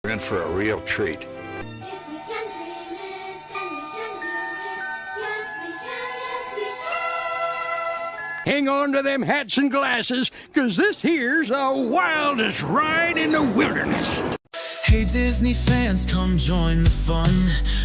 We're in for a real treat. If we can dream it, then we can do it. Yes, we can, yes, we can. Hang on to them hats and glasses, 'cause this here's the wildest ride in the wilderness. Hey Disney fans, come join the fun.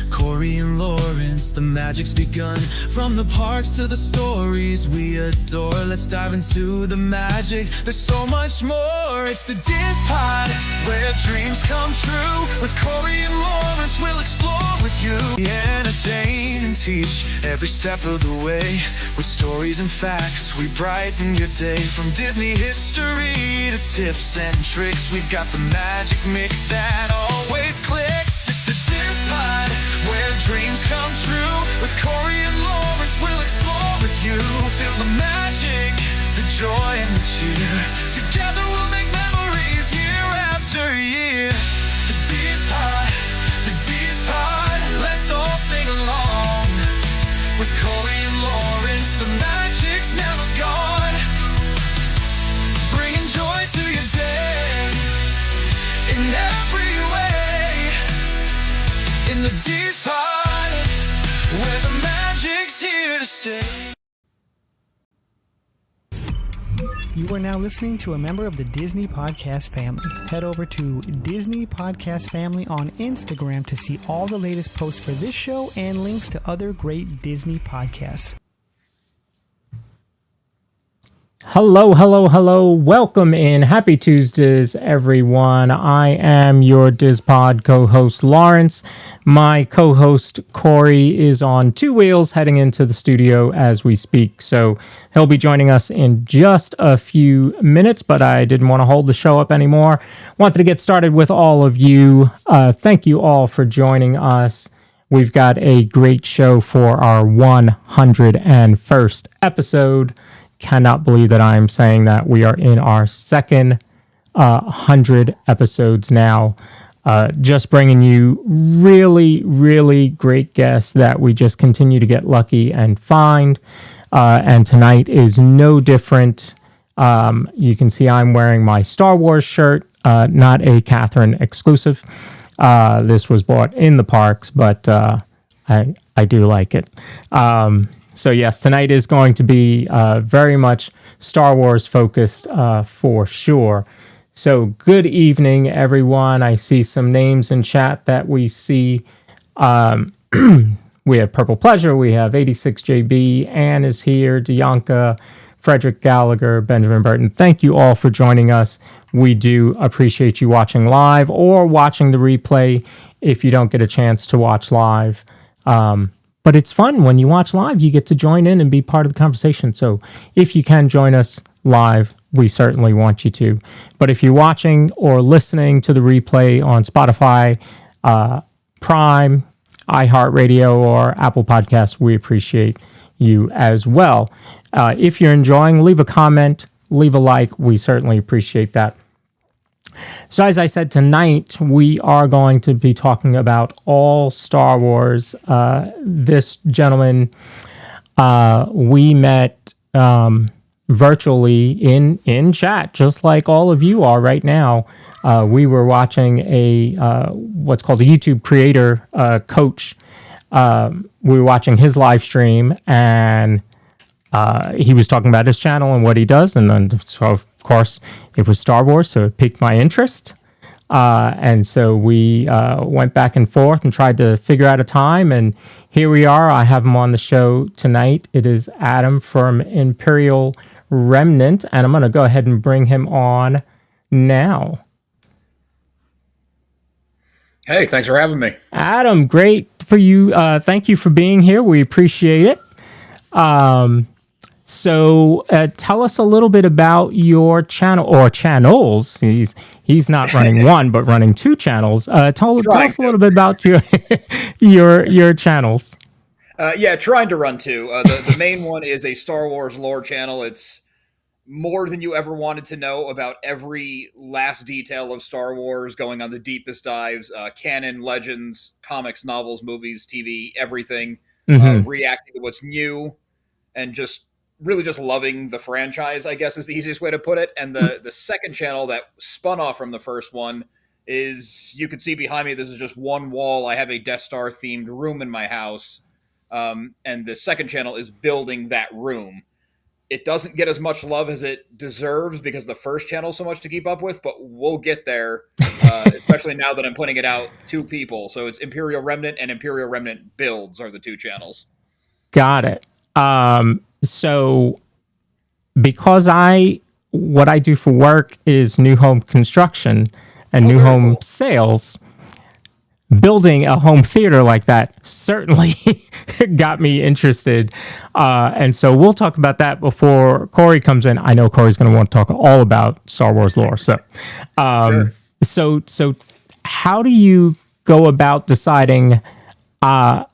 Corey and Lawrence, the magic's begun. From the parks to the stories we adore, let's dive into the magic. There's so much more. It's the DIZPod, where dreams come true. With Corey and Lawrence, we'll explore with you. We entertain and teach every step of the way. With stories and facts, we brighten your day. From Disney history to tips and tricks, we've got the magic mix that always clicks. It's the DIZPod, where dreams come true. With Corey and Lawrence, we'll explore with you. Feel the magic, the joy and the cheer. Together we'll make memories year after year. The DIZPod, the DIZPod, let's all sing along. With Corey and Lawrence, the magic's never gone. Bringing joy to your day in every way. In the DIZPod, where the magic's here to stay. You are now listening to a member of the Disney Podcast family. Head over to Disney Podcast Family on Instagram to see all the latest posts for this show and links to other great Disney podcasts. Hello. Welcome in. Happy Tuesdays, everyone. I am your DIZPod co-host, Lawrence. My co-host, Corey, is on two wheels heading into the studio as we speak. So he'll be joining us in just a few minutes, but I didn't want to hold the show up anymore. Wanted to get started with all of you. Thank you all for joining us. We've got a great show for our 101st episode. Cannot believe that I'm saying that. We are in our second 100 episodes now. Just bringing you really great guests that we just continue to get lucky and find. And tonight is no different. You can see I'm wearing my Star Wars shirt, not a Catherine exclusive. This was bought in the parks, but I do like it. So yes, tonight is going to be very much Star Wars focused for sure. So good evening, everyone. I see some names in chat that we see. We have Purple Pleasure. We have 86JB. Anne is here. Dianca, Frederick Gallagher, Benjamin Burton. Thank you all for joining us. We do appreciate you watching live or watching the replay if you don't get a chance to watch live. But it's fun when you watch live, you get to join in and be part of the conversation. So if you can join us live, we certainly want you to. But if you're watching or listening to the replay on Spotify, Prime, iHeartRadio, or Apple Podcasts, we appreciate you as well. If you're enjoying, leave a comment, leave a like. We certainly appreciate that. So as I said, tonight we are going to be talking about all Star Wars. This gentleman we met virtually in chat, just like all of you are right now. We were watching what's called a YouTube creator coach. We were watching his live stream, and he was talking about his channel and what he does, and then so of course it was Star Wars, so it piqued my interest, and so we went back and forth and tried to figure out a time, and here we are. I have him on the show tonight. It is Adam from Imperial Remnant, and I'm going to go ahead and bring him on now. Hey, thanks for having me. Adam, great for you. Thank you for being here. We appreciate it. So tell us a little bit about your channel or channels. He's not running one, but running two channels. Tell us a little bit about your channels. Trying to run two. The main one is a Star Wars lore channel. It's more than you ever wanted to know about every last detail of Star Wars, going on the deepest dives, canon, legends, comics, novels, movies, TV, everything, reacting to what's new, and just loving the franchise, I guess is the easiest way to put it. And the second channel that spun off from the first one is you can see behind me, this is just one wall. I have a Death Star themed room in my house. And the second channel is building that room. It doesn't get as much love as it deserves because the first channel is so much to keep up with, but we'll get there, especially now that I'm putting it out to people. So it's Imperial Remnant and Imperial Remnant Builds are the two channels. Got it. So because what I do for work is new home construction and new home cool. sales, building a home theater like that certainly got me interested. And so we'll talk about that before Corey comes in. I know Corey's going to want to talk all about Star Wars lore. So, Sure. so how do you go about deciding,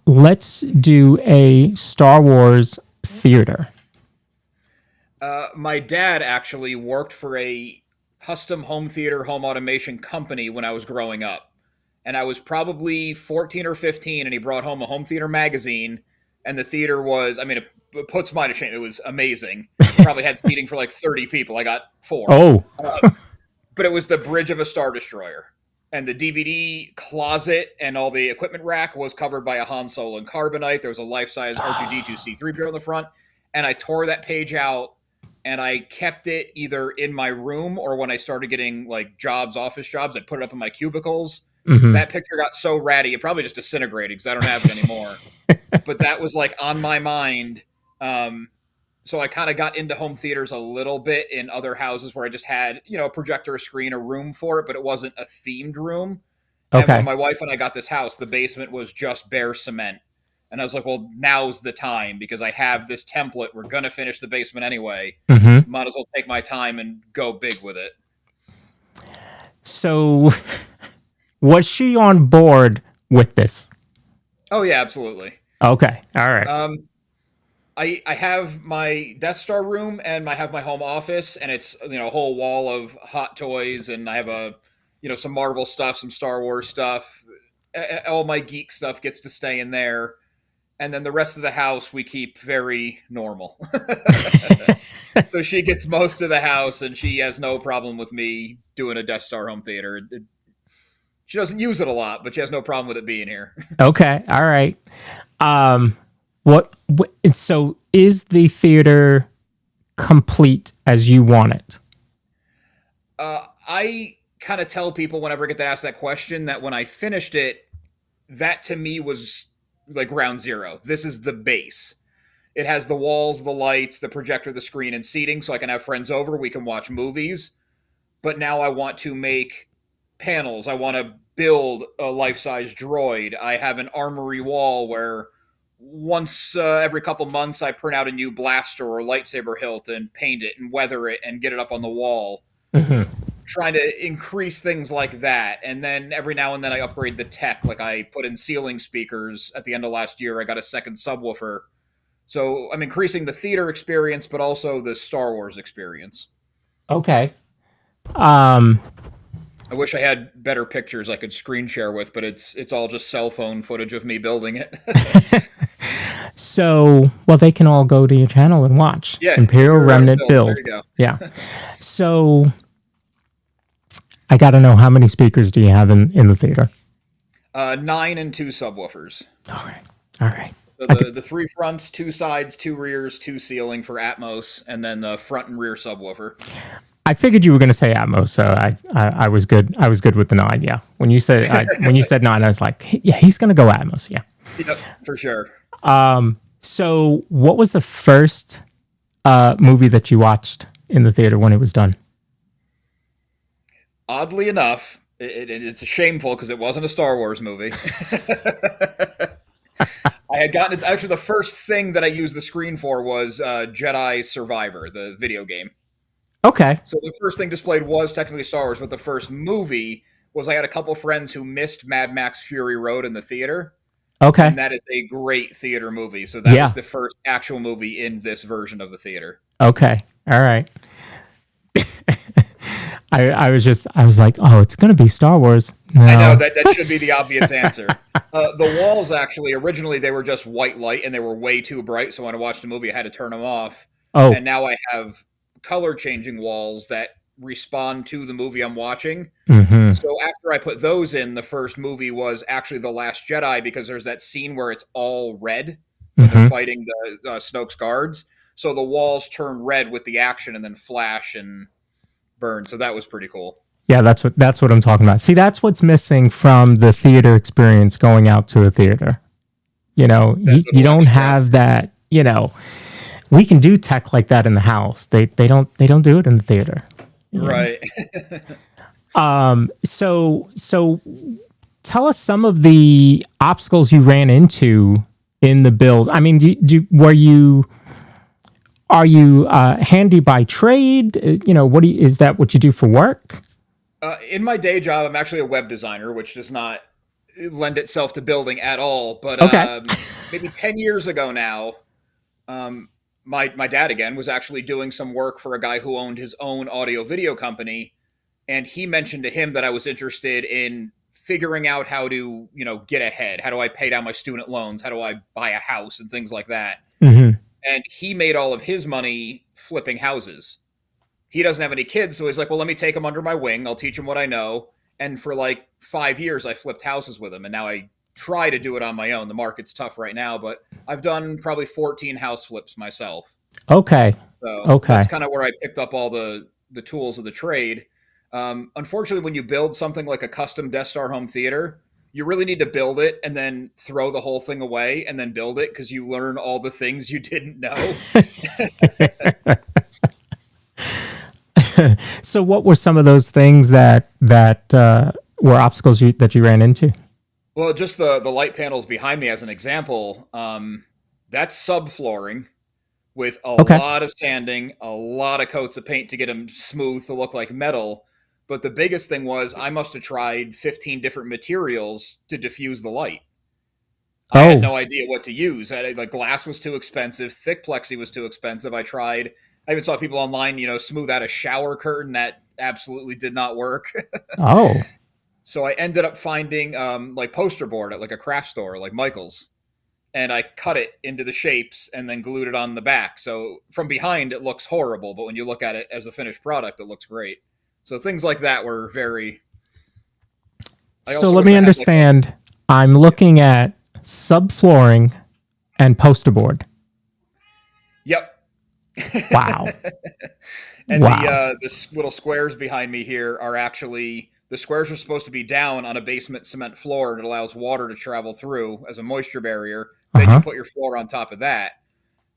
let's do a Star Wars theater? My dad actually worked for a custom home theater, home automation company when I was growing up. And I was probably 14 or 15, and he brought home a home theater magazine. And the theater was, I mean, it puts mine to shame. It was amazing. Probably had seating for like 30 people. I got 4. Oh, But it was the bridge of a Star Destroyer. And the DVD closet and all the equipment rack was covered by a Han Solo and Carbonite. There was a life-size R2-D2 C-3PO on the front. And I tore that page out, and I kept it either in my room or when I started getting like office jobs, I'd put it up in my cubicles. mm-hmm. That picture got so ratty, it probably just disintegrated because I don't have it anymore. But that was like on my mind. So I kind of got into home theaters a little bit in other houses where I just had, a projector, a screen, a room for it, but it wasn't a themed room. And Okay. when my wife and I got this house, the basement was just bare cement. And I was like, well, now's the time because I have this template. We're going to finish the basement anyway. Mm-hmm. Might as well take my time and go big with it. So was she on board with this? Oh, yeah, absolutely. Okay. All right. I have my Death Star room and I have my home office, and it's a whole wall of hot toys, and I have some Marvel stuff, some Star Wars stuff. All my geek stuff gets to stay in there, and then the rest of the house we keep very normal. So she gets most of the house, and she has no problem with me doing a Death Star home theater. She doesn't use it a lot, but she has no problem with it being here. Okay. All right. What so is the theater complete as you want it? I kind of tell people whenever I get to ask that question that when I finished it, that to me was like ground zero. This is the base. It has the walls, the lights, the projector, the screen, and seating, so I can have friends over. We can watch movies. But now I want to make panels. I want to build a life-size droid. I have an armory wall where once every couple months I print out a new blaster or lightsaber hilt and paint it and weather it and get it up on the wall. Mm-hmm. Trying to increase things like that. And then every now and then I upgrade the tech. Like I put in ceiling speakers at the end of last year. I got a second subwoofer. So I'm increasing the theater experience, but also the Star Wars experience. Okay. I wish I had better pictures I could screen share with, but it's all just cell phone footage of me building it. So, well, they can all go to your channel and watch. Yeah, Imperial Remnant Build. There you go. Yeah. So, I got to know, how many speakers do you have in the theater? 9 and 2 subwoofers. All right. All right. So the 3 fronts, 2 sides, 2 rears, 2 ceiling for Atmos, and then the front and rear subwoofer. I figured you were going to say Atmos, so I was good. I was good with the 9. Yeah. When you said 9, I was like, yeah, he's going to go Atmos. Yeah. Yep, for sure. So what was the first movie that you watched in the theater when it was done? Oddly enough, it's shameful because it wasn't a Star Wars movie. I had gotten it. Actually, the first thing that I used the screen for was Jedi Survivor, the video game. Okay. So the first thing displayed was technically Star Wars, but the first movie was I had a couple friends who missed Mad Max Fury Road in the theater. Okay. And that is a great theater movie. So that was the first actual movie in this version of the theater. Okay. All right. I was like, oh, it's going to be Star Wars. No. I know that should be the obvious answer. The walls actually, originally they were just white light and they were way too bright. So when I watched the movie, I had to turn them off. Oh. And now I have color changing walls that respond to the movie I'm watching. Mm-hmm. So after I put those in, the first movie was actually The Last Jedi, because there's that scene where it's all red when they're fighting the Snoke's guards. So the walls turn red with the action and then flash and burn. So that was pretty cool. Yeah, that's what I'm talking about. See, that's what's missing from the theater experience, going out to a theater. You know, you don't have that, you know, we can do tech like that in the house. They don't do it in the theater. Right. So tell us some of the obstacles you ran into in the build. I mean, are you handy by trade? You know, is that what you do for work? In my day job, I'm actually a web designer, which does not lend itself to building at all. But maybe 10 years ago now, my dad, again, was actually doing some work for a guy who owned his own audio video company. And he mentioned to him that I was interested in figuring out how to, you know, get ahead. How do I pay down my student loans? How do I buy a house and things like that? Mm-hmm. And he made all of his money flipping houses. He doesn't have any kids, so he's like, well, let me take him under my wing. I'll teach him what I know. And for like 5 years, I flipped houses with him. And now I try to do it on my own. The market's tough right now, but I've done probably 14 house flips myself. Okay. So that's kind of where I picked up all the tools of the trade. Unfortunately, when you build something like a custom Death Star home theater, you really need to build it and then throw the whole thing away and then build it, because you learn all the things you didn't know. So what were some of those things that were obstacles that you ran into? Well, just the light panels behind me as an example, that's subflooring with a lot of sanding, a lot of coats of paint to get them smooth to look like metal. But the biggest thing was I must have tried 15 different materials to diffuse the light. I had no idea what to use. The glass was too expensive. Thick plexi was too expensive. I even saw people online, you know, smooth out a shower curtain. That absolutely did not work. So I ended up finding like poster board at like a craft store like Michael's. And I cut it into the shapes and then glued it on the back. So from behind, it looks horrible. But when you look at it as a finished product, it looks great. So things like that were very... So let me understand. I'm looking at subflooring and poster board. Yep. Wow. And the little squares behind me here are actually... The squares are supposed to be down on a basement cement floor, and it allows water to travel through as a moisture barrier. Then you put your floor on top of that,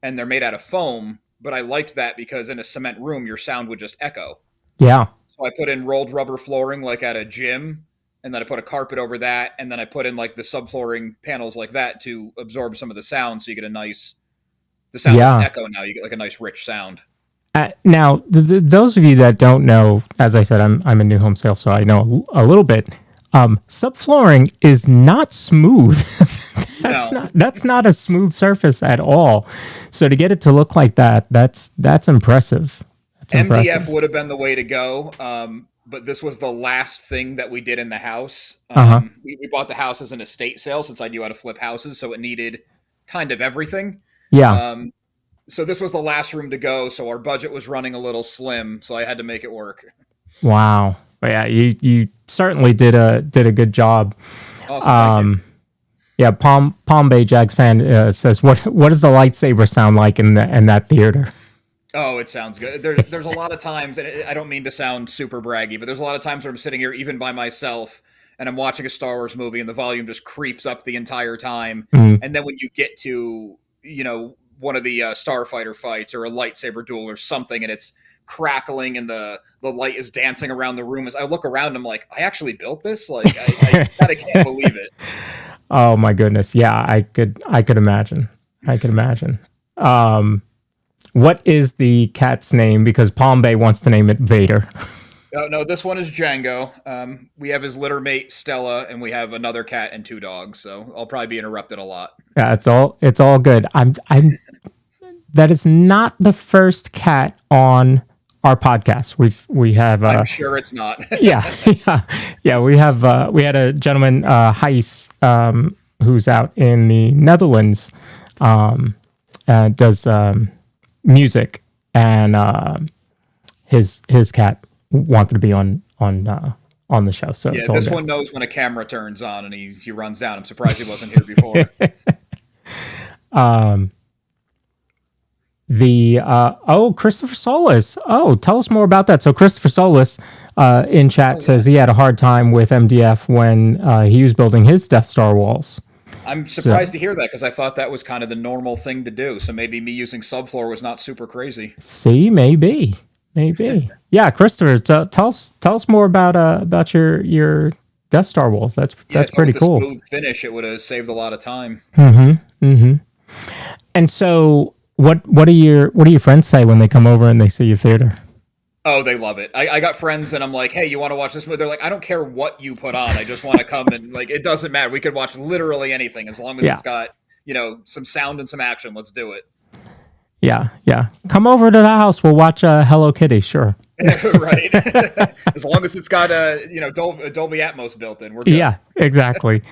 and they're made out of foam. But I liked that because in a cement room, your sound would just echo. Yeah. So I put in rolled rubber flooring like at a gym, and then I put a carpet over that, and then I put in like the subflooring panels like that to absorb some of the sound, so you get a nice... The sound doesn't echo now. You get like a nice rich sound. Now, those of you that don't know, as I said, I'm a new home sales, so I know a little bit. Subflooring is not smooth. That's not a smooth surface at all. So to get it to look like that, that's impressive. MDF would have been the way to go, but this was the last thing that we did in the house. We bought the house as an estate sale since I knew how to flip houses, so it needed kind of everything. Yeah. So this was the last room to go, so our budget was running a little slim, so I had to make it work. Wow. But yeah, you certainly did a good job. Awesome, yeah, Palm Bay Jags fan says, what does the lightsaber sound like in that theater? Oh, it sounds good. There's a lot of times, and I don't mean to sound super braggy, but there's a lot of times where I'm sitting here even by myself, and I'm watching a Star Wars movie, and the volume just creeps up the entire time. And then when you get to, you know, one of the starfighter fights or a lightsaber duel or something, and it's crackling and the light is dancing around the room, as I look around, I'm like, I actually built this? Like, I can't believe it. Oh my goodness. Yeah, I could imagine. What is the cat's name? Because Palm Bay wants to name it Vader. No, this one is Django. We have his litter mate Stella, and we have another cat and 2 dogs. So I'll probably be interrupted a lot. Yeah, it's all good. That is not the first cat on our podcast. We have. I'm sure it's not. yeah. We had a gentleman, Heis, who's out in the Netherlands, does music, and his cat wanted to be on the show. So Yeah, it's all this good. one knows when a camera turns on and he runs down. I'm surprised he wasn't here before. Christopher Solis. Oh, tell us more about that. So Christopher Solis in chat says he had a hard time with MDF when he was building his Death Star walls. I'm surprised to hear that because I thought that was kind of the normal thing to do. So maybe me using subfloor was not super crazy. See, maybe. Yeah, Christopher, tell us more about your Death Star walls. That's pretty cool. Smooth finish, it would have saved a lot of time. And so, what do your friends say when they come over and they see your theater? Oh, they love it. I got friends and I'm like, hey, you want to watch this movie? They're like, I don't care what you put on. I just want to come and like, it doesn't matter. We could watch literally anything as long as it's got, some sound and some action. Let's do it. Yeah. Come over to the house. We'll watch Hello Kitty. Sure. Right. As long as it's got Dolby Atmos built in, we're good. Yeah, exactly.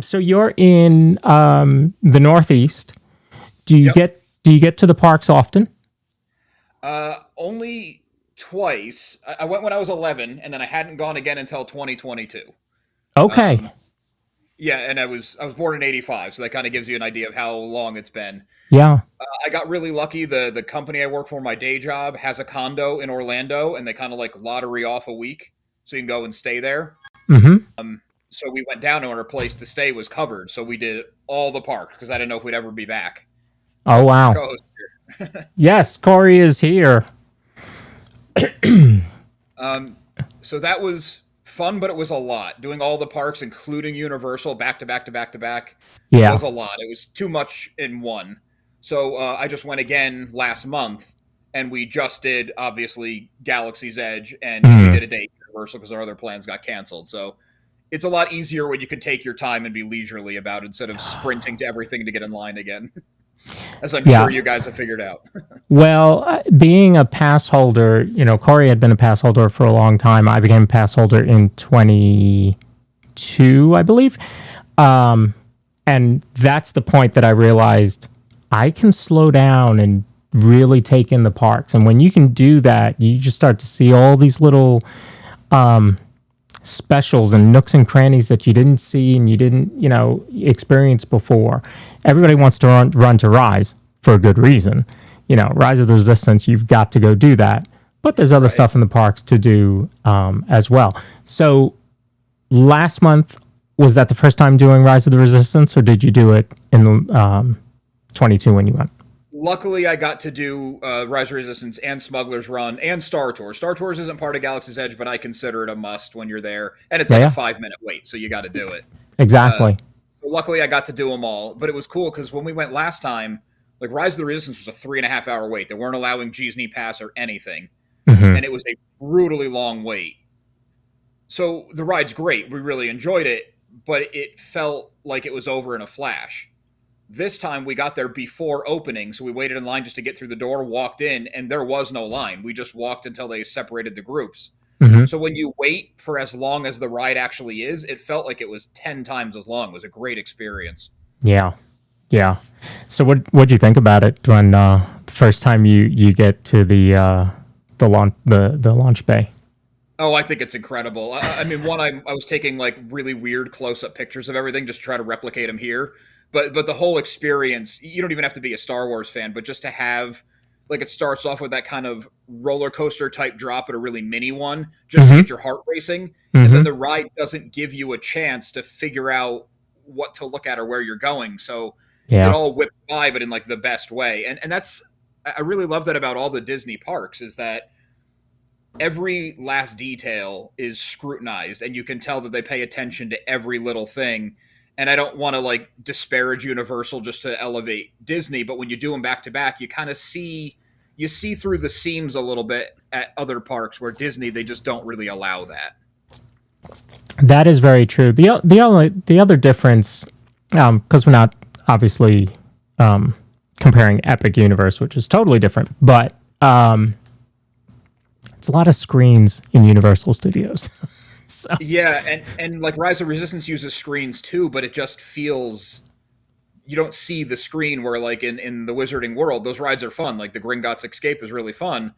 So you're in the Northeast. Do you get to the parks often? Only twice. I went when I was 11, and then I hadn't gone again until 2022. Okay. Yeah, and I was born in 85, so that kind of gives you an idea of how long it's been. Yeah. I got really lucky. The company I work for, my day job, has a condo in Orlando, and they kind of like lottery off a week, so you can go and stay there. So we went down, and our place to stay was covered, so we did all the parks because I didn't know if we'd ever be back. Oh, wow. Yes, Corey is here. So that was fun, but it was a lot. Doing all the parks, including Universal, back to back. Yeah. It was a lot. It was too much in one. So I just went again last month, and we just did, obviously, Galaxy's Edge, and we did a day at Universal because our other plans got canceled. So it's a lot easier when you can take your time and be leisurely about it instead of sprinting to everything to get in line again. As I'm sure you guys have figured out. Well, being a pass holder, Corey had been a pass holder for a long time. I became a pass holder in 22, I believe. And that's the point that I realized I can slow down and really take in the parks. And when you can do that, you just start to see all these little specials and nooks and crannies that you didn't see and you didn't, experience before. Everybody wants to run to Rise for a good reason. Rise of the Resistance, you've got to go do that. But there's other stuff in the parks to do as well. So last month, was that the first time doing Rise of the Resistance, or did you do it in 22 when you went? Luckily, I got to do Rise of Resistance and Smuggler's Run and Star Tours. Star Tours isn't part of Galaxy's Edge, but I consider it a must when you're there. And it's like a 5-minute wait, so you got to do it. Exactly. So luckily, I got to do them all. But it was cool because when we went last time, like Rise of the Resistance was a 3.5-hour wait. They weren't allowing Disney Pass or anything. And it was a brutally long wait. So the ride's great. We really enjoyed it, but it felt like it was over in a flash. This time we got there before opening, so we waited in line just to get through the door, walked in, and there was no line. We just walked until they separated the groups. So when you wait for as long as the ride actually is, it felt like it was 10 times as long. It was a great experience. Yeah. So what'd you think about it when the first time you get to the launch bay? Oh, I think it's incredible. I mean, I was taking like really weird close-up pictures of everything just to try to replicate them here. But the whole experience, you don't even have to be a Star Wars fan, but just to have, like, it starts off with that kind of roller coaster type drop, but a really mini one, just to get your heart racing. And then the ride doesn't give you a chance to figure out what to look at or where you're going. So it all whipped by, but in like the best way. And that's, I really love that about all the Disney parks, is that every last detail is scrutinized, and you can tell that they pay attention to every little thing. And I don't want to like disparage Universal just to elevate Disney, but when you do them back to back, you kind of see through the seams a little bit at other parks where Disney, they just don't really allow that. That is very true. The other difference, because we're not obviously comparing Epic Universe, which is totally different, but it's a lot of screens in Universal Studios. So. Yeah, and like Rise of Resistance uses screens too, but it just feels you don't see the screen where like in the Wizarding World, those rides are fun. Like the Gringotts Escape is really fun,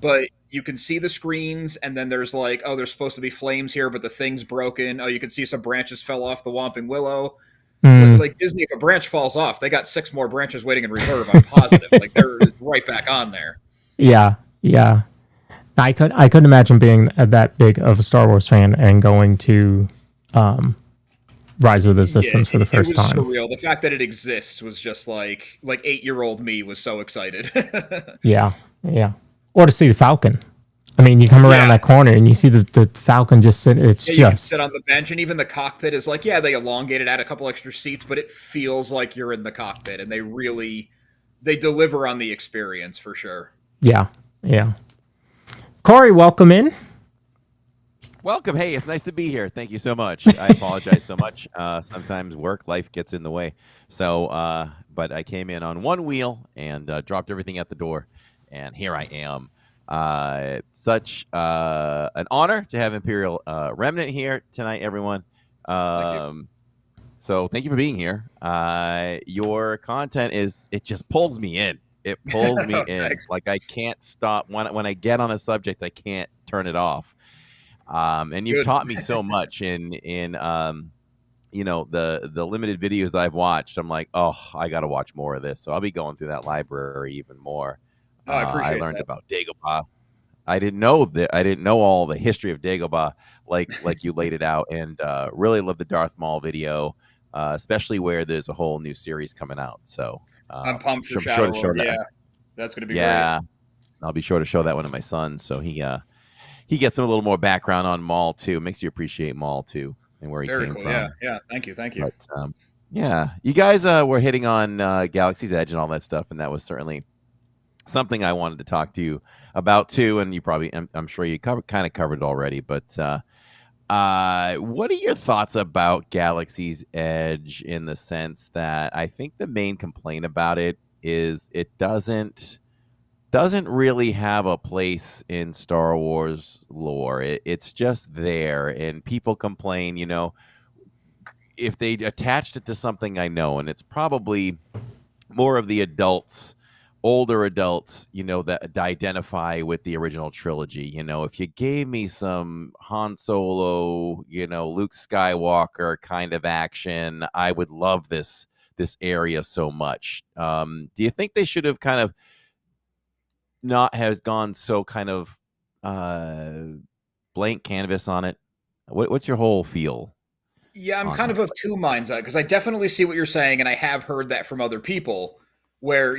but you can see the screens, and then there's like, oh, there's supposed to be flames here, but the thing's broken. Oh, you can see some branches fell off the Whomping Willow. Like Disney, if a branch falls off, they got 6 more branches waiting in reserve. I'm positive. Like they're right back on there. Yeah, yeah. I couldn't imagine being that big of a Star Wars fan and going to Rise of the Resistance for the first time. It was surreal. The fact that it exists was just like 8-year-old me was so excited. Yeah. Or to see the Falcon. I mean, you come around that corner and you see the Falcon just sit. It's you can sit on the bench, and even the cockpit is like, they elongated, add a couple extra seats, but it feels like you're in the cockpit, and they deliver on the experience for sure. Yeah. Corey, welcome in. Welcome. Hey, it's nice to be here. Thank you so much. I apologize so much. Sometimes life gets in the way. So, but I came in on one wheel and dropped everything at the door, and here I am. Such an honor to have Imperial Remnant here tonight, everyone. Thank you. So thank you for being here. Your content it just pulls me in. It pulls me in. Thanks. Like I can't stop when I get on a subject. I can't turn it off. And you've taught me so much in the limited videos I've watched. I'm like, oh, I got to watch more of this. So I'll be going through that library even more. Oh, I appreciate I learned that. about Dagobah. I didn't know all the history of Dagobah like you laid it out, and really love the Darth Maul video, especially where there's a whole new series coming out. So I'm pumped for sure to Shadow show Lord. that. Yeah, that's going to be great. I'll be sure to show that one to my son, so he gets a little more background on Maul too. Makes you appreciate Maul too and where he came from. Yeah. Thank you. But, you guys were hitting on Galaxy's Edge and all that stuff, and that was certainly something I wanted to talk to you about too. And you probably, I'm sure you kind of covered it already. But what are your thoughts about Galaxy's Edge in the sense that I think the main complaint about it is it doesn't really have a place in Star Wars lore. It's just there, and people complain, if they attached it to something I know, and it's probably more of the adults, older adults, that identify with the original trilogy. If you gave me some Han Solo, Luke Skywalker kind of action, I would love this area so much. Do you think they should have kind of not has gone so kind of blank canvas on it? What's your whole feel? Yeah, I'm kind of two minds on it, because I definitely see what you're saying, and I have heard that from other people, where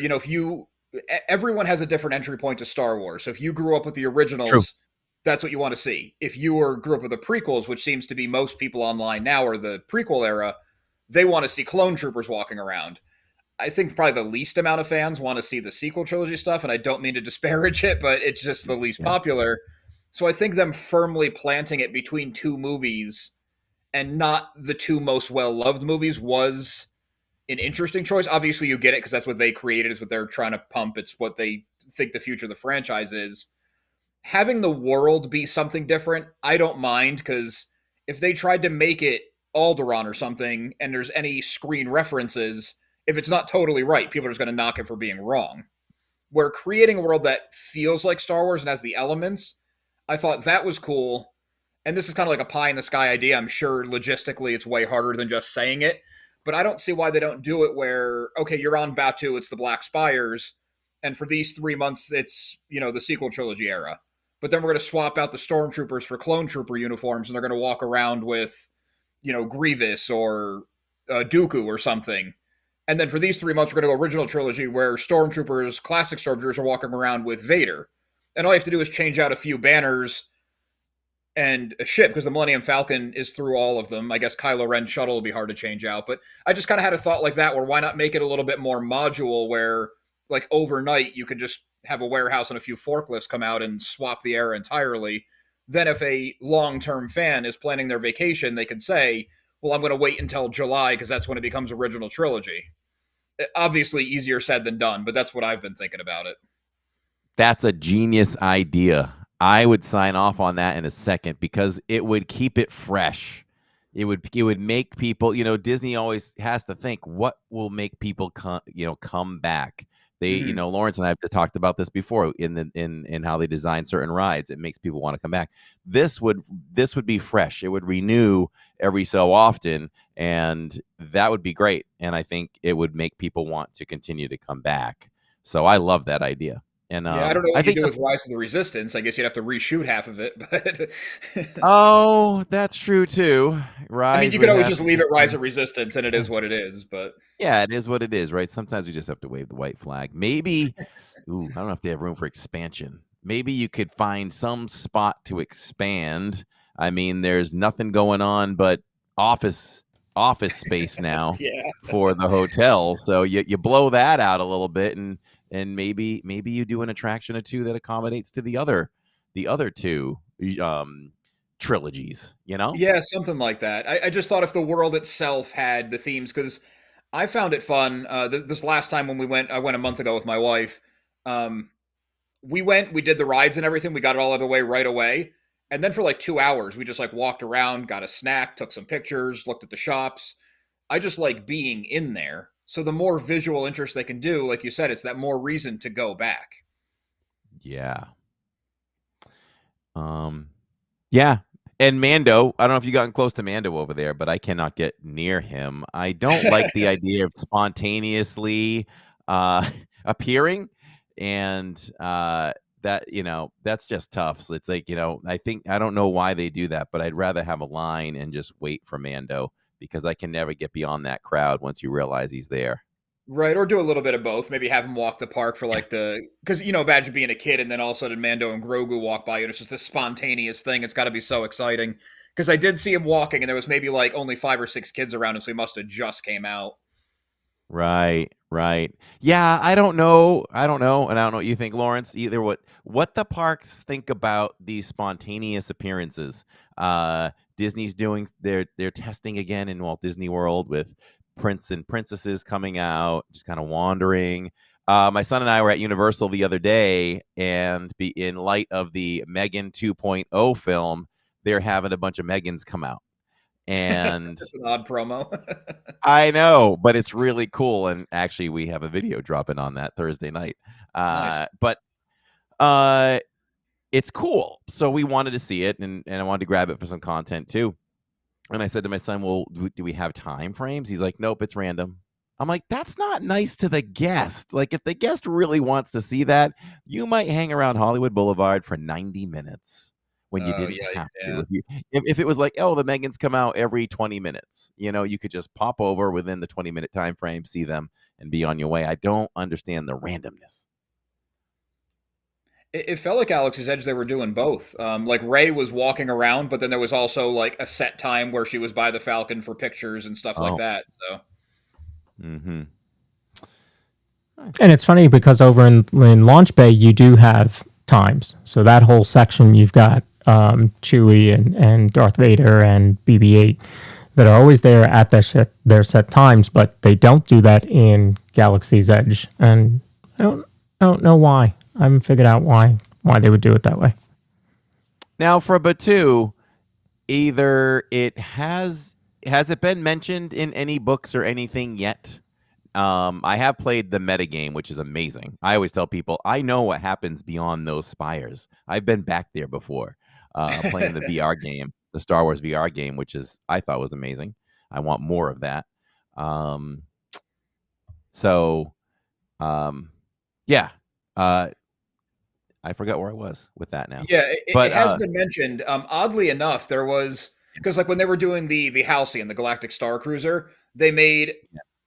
everyone has a different entry point to Star Wars. So if you grew up with the originals, True. That's what you want to see. If you grew up with the prequels, which seems to be most people online now, or the prequel era, they want to see clone troopers walking around. I think probably the least amount of fans want to see the sequel trilogy stuff, and I don't mean to disparage it, but it's just the least popular. So I think them firmly planting it between two movies and not the two most well-loved movies was an interesting choice. Obviously, you get it because that's what they created. It's what they're trying to pump. It's what they think the future of the franchise is. Having the world be something different, I don't mind, because if they tried to make it Alderaan or something and there's any screen references, if it's not totally right, people are just going to knock it for being wrong. Where creating a world that feels like Star Wars and has the elements, I thought that was cool. And this is kind of like a pie-in-the-sky idea. I'm sure logistically it's way harder than just saying it. But I don't see why they don't do it where, okay, you're on Batuu, it's the Black Spires, and for these 3 months, it's, the sequel trilogy era. But then we're going to swap out the Stormtroopers for Clone Trooper uniforms, and they're going to walk around with, Grievous or Dooku or something. And then for these 3 months, we're going to go original trilogy where Stormtroopers, classic Stormtroopers, are walking around with Vader. And all you have to do is change out a few banners and a ship, because the Millennium Falcon is through all of them. I guess Kylo Ren's shuttle will be hard to change out, but I just kind of had a thought like that, where why not make it a little bit more module, where like overnight you could just have a warehouse and a few forklifts come out and swap the era entirely. Then if a long-term fan is planning their vacation, they can say, well, I'm going to wait until July because that's when it becomes original trilogy. Obviously easier said than done, but that's what I've been thinking about it. That's a genius idea. I would sign off on that in a second, because it would keep it fresh. It would make people, Disney always has to think what will make people come back. They, Mhm. Lawrence and I have talked about this before in how they design certain rides. It makes people want to come back. This would be fresh. It would renew every so often, and that would be great. And I think it would make people want to continue to come back. So I love that idea. And Yeah, I don't know I what you think do with Rise of the Resistance. I guess you'd have to reshoot half of it, but oh, that's true too. I mean, Rise you could would always have just to leave get it Rise of Resistance, and it is what it is. But Yeah, it is what it is, right? Sometimes we just have to wave the white flag. Maybe, I don't know if they have room for expansion. Maybe you could find some spot to expand. I mean, there's nothing going on but office office space now yeah, for the hotel. So you blow that out a little bit, and maybe you do an attraction or two that accommodates to the other two trilogies, you know? yeah, something like that. I just thought if the world itself had the themes, because I found it fun. This last time when we went, I went a month ago with my wife. Um, we did the rides and everything. We got it all out of the way right away. And then for like 2 hours, we just like walked around, got a snack, took some pictures, looked at the shops. I just like being in there. So the more visual interest they can do, like you said, it's that more reason to go back. Yeah. Um Yeah. And Mando, I don't know if you've gotten close to Mando over there, but I cannot get near him. I don't like the idea of spontaneously appearing, and that's just tough. So it's like, I don't know why they do that, but I'd rather have a line and just wait for Mando because I can never get beyond that crowd once you realize he's there. Right, or do a little bit of both. Maybe have him walk the park for like because imagine being a kid and then all of a sudden Mando and Grogu walk by you, and it's just this spontaneous thing. It's got to be so exciting. Because I did see him walking, and there was maybe like only 5 or 6 kids around him, so he must have just came out. Right, right. Yeah, I don't know. I don't know, and I don't know what you think, Lawrence. Either what the parks think about these spontaneous appearances. Disney's doing they're testing again in Walt Disney World with prince and princesses coming out, just kind of wandering. My son and I were at Universal the other day, and in light of the Megan 2.0 film, they're having a bunch of Megans come out. And That's an odd promo. I know, but it's really cool. And actually, we have a video dropping on that Thursday night. Nice. But uh, it's cool. So we wanted to see it, and I wanted to grab it for some content too. And I said to my son, "Well, do we have time frames?" He's like, "Nope, it's random." I'm like, "That's not nice to the guest. Like, if the guest really wants to see that, you might hang around Hollywood Boulevard for 90 minutes when you Oh didn't yeah, have to. yeah. If it was like, oh, the Megans come out every 20 minutes, you could just pop over within the 20-minute time frame, see them, and be on your way. I don't understand the randomness. It felt like Alex's Edge they were doing both. Like Ray was walking around, but then there was also like a set time where she was by the Falcon for pictures and stuff like Oh, that. So mm-hmm. And it's funny because over in Launch Bay, you do have times. So that whole section, you've got Chewie and Darth Vader and BB-8 that are always there at their set times, but they don't do that in Galaxy's Edge. And I don't know why. I haven't figured out why they would do it that way. Now for Batu, either has it been mentioned in any books or anything yet? I have played the metagame, which is amazing. I always tell people I know what happens beyond those spires. I've been back there before, playing the VR game, the Star Wars VR game, which I thought was amazing. I want more of that. So, yeah. I forgot where I was with that now. yeah, But it has been mentioned. Oddly enough, there was because like when they were doing the Halcyon, the Galactic Star Cruiser, they made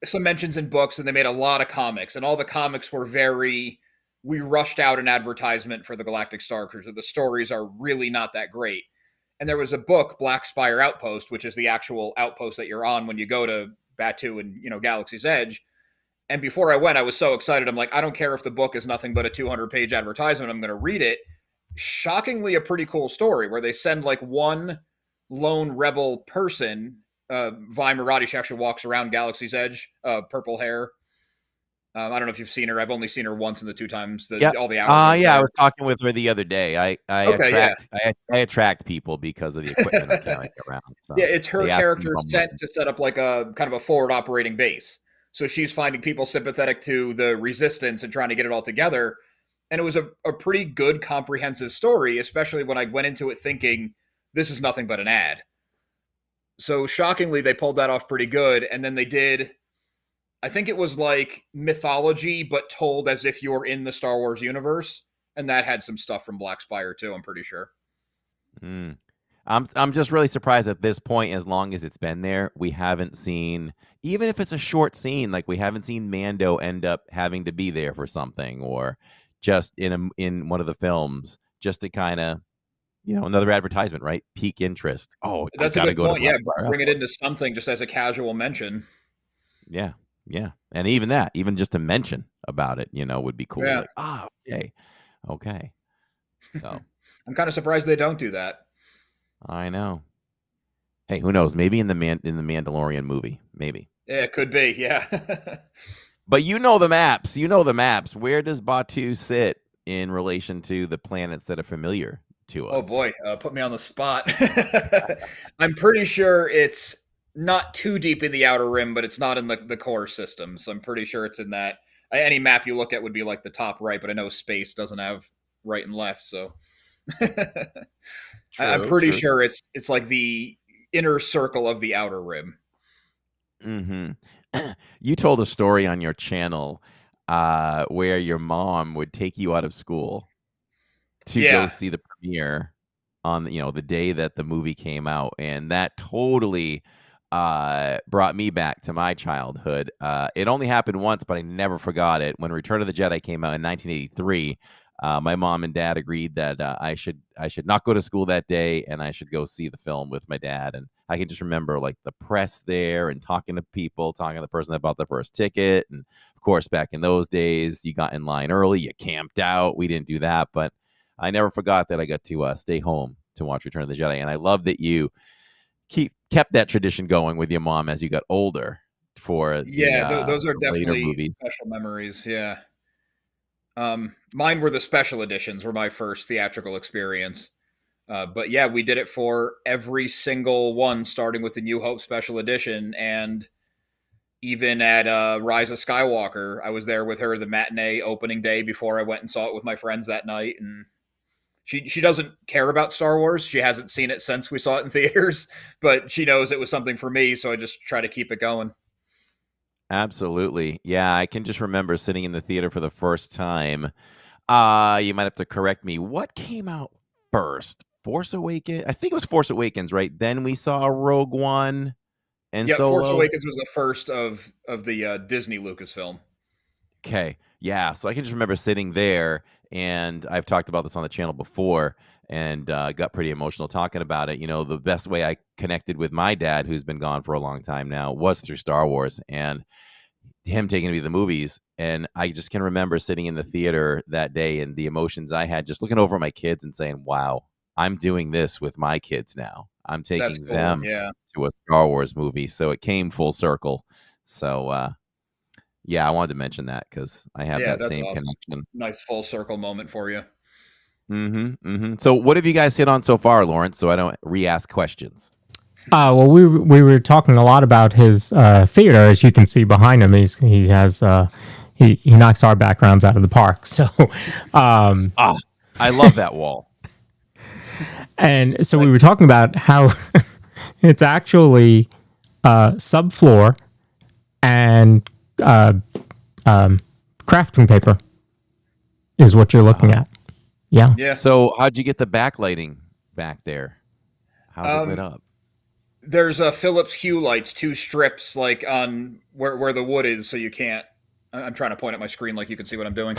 some mentions in books and they made a lot of comics, and all the comics were very. We rushed out an advertisement for the Galactic Star Cruiser. The stories are really not that great. And there was a book, Black Spire Outpost, which is the actual outpost that you're on when you go to Batu and Galaxy's Edge. And before I went, I was so excited. I'm like, I don't care if the book is nothing but a 200-page advertisement. I'm going to read it. Shockingly, a pretty cool story where they send like one lone rebel person. Vi Maradi, she actually walks around Galaxy's Edge, purple hair. I don't know if you've seen her. I've only seen her once in the 2 times Yeah. all the outer rims Yeah, I there. was talking with her the other day. I Okay, yeah. attract people because of the equipment I'm carrying around. So Yeah, it's her they ask me if character I'm sent looking. to set up like a kind of a forward operating base. So she's finding people sympathetic to the resistance and trying to get it all together. And it was a pretty good comprehensive story, especially when I went into it thinking this is nothing but an ad. So shockingly, they pulled that off pretty good. And then they did, I think it was like mythology, but told as if you're in the Star Wars universe. And that had some stuff from Black Spire too, I'm pretty sure. Mm. I'm just really surprised at this point, as long as it's been there, we haven't seen, even if it's a short scene, like we haven't seen Mando end up having to be there for something, or just in one of the films, just to kind of, another advertisement, right? Pique interest. Oh, I That's a gotta good go to point. Yeah, Black Spire bring it Airport. into something just as a casual mention. Yeah, yeah, and even that, even just to mention about it, would be cool. Yeah. Like, okay, okay. So I'm kind of surprised they don't do that. I know. Hey, who knows? Maybe in the Mandalorian movie, maybe. Yeah, it could be. Yeah. But you know the maps. You know the maps. Where does Batu sit in relation to the planets that are familiar to Oh us? boy, put me on the spot. I'm pretty sure it's not too deep in the outer rim, but it's not in the core system. So I'm pretty sure it's in that. Any map you look at would be like the top right, but I know space doesn't have right and left. So I'm True, pretty true. sure it's like the inner circle of the outer rim. Mm-hmm. You told a story on your channel where your mom would take you out of school to go Yeah, see the premiere on the day that the movie came out, and that totally brought me back to my childhood. It only happened once, but I never forgot it. When Return of the Jedi came out in 1983, my mom and dad agreed that I should not go to school that day, and I should go see the film with my dad. And I can just remember like the press there and talking to people, talking to the person that bought the first ticket. And of course, back in those days, you got in line early, you camped out. We didn't do that, but I never forgot that I got to stay home to watch Return of the Jedi. And I love that you kept that tradition going with your mom as you got older for yeah, those are the later definitely movies. special memories. Yeah. Mine were the special editions. Were my first theatrical experience. But yeah, we did it for every single one, starting with the New Hope special edition, and even at Rise of Skywalker, I was there with her the matinee opening day before I went and saw it with my friends that night. And she doesn't care about Star Wars. She hasn't seen it since we saw it in theaters, but she knows it was something for me, so I just try to keep it going. Absolutely. Yeah, I can just remember sitting in the theater for the first time. You might have to correct me. What came out first? Force Awakens? I think it was Force Awakens, right? Then we saw Rogue One and Yeah, Force Solo. Awakens was the first of the Disney Lucasfilm. Okay. Yeah. So I can just remember sitting there, and I've talked about this on the channel before, and got pretty emotional talking about it. The best way I connected with my dad, who's been gone for a long time now, was through Star Wars and him taking me to the movies. And I just can remember sitting in the theater that day and the emotions I had just looking over my kids and saying, wow, I'm doing this with my kids now. I'm That's taking cool. them Yeah, to a Star Wars movie. So it came full circle. So, yeah, I wanted to mention that because I have yeah, that that's same awesome. connection. Nice full circle moment for you. So what have you guys hit on so far, Lawrence? So I don't re-ask questions. Well, we were talking a lot about his theater, as you can see behind him. He has he knocks our backgrounds out of the park. So, I love that wall. and so we were talking about how it's actually subfloor and crafting paper is what you're looking at. Yeah. Yeah. So how'd you get the backlighting back there? How's it lit up? There's a Philips Hue lights, 2 strips like on where the wood is, so you can't. I'm trying to point at my screen like you can see what I'm doing.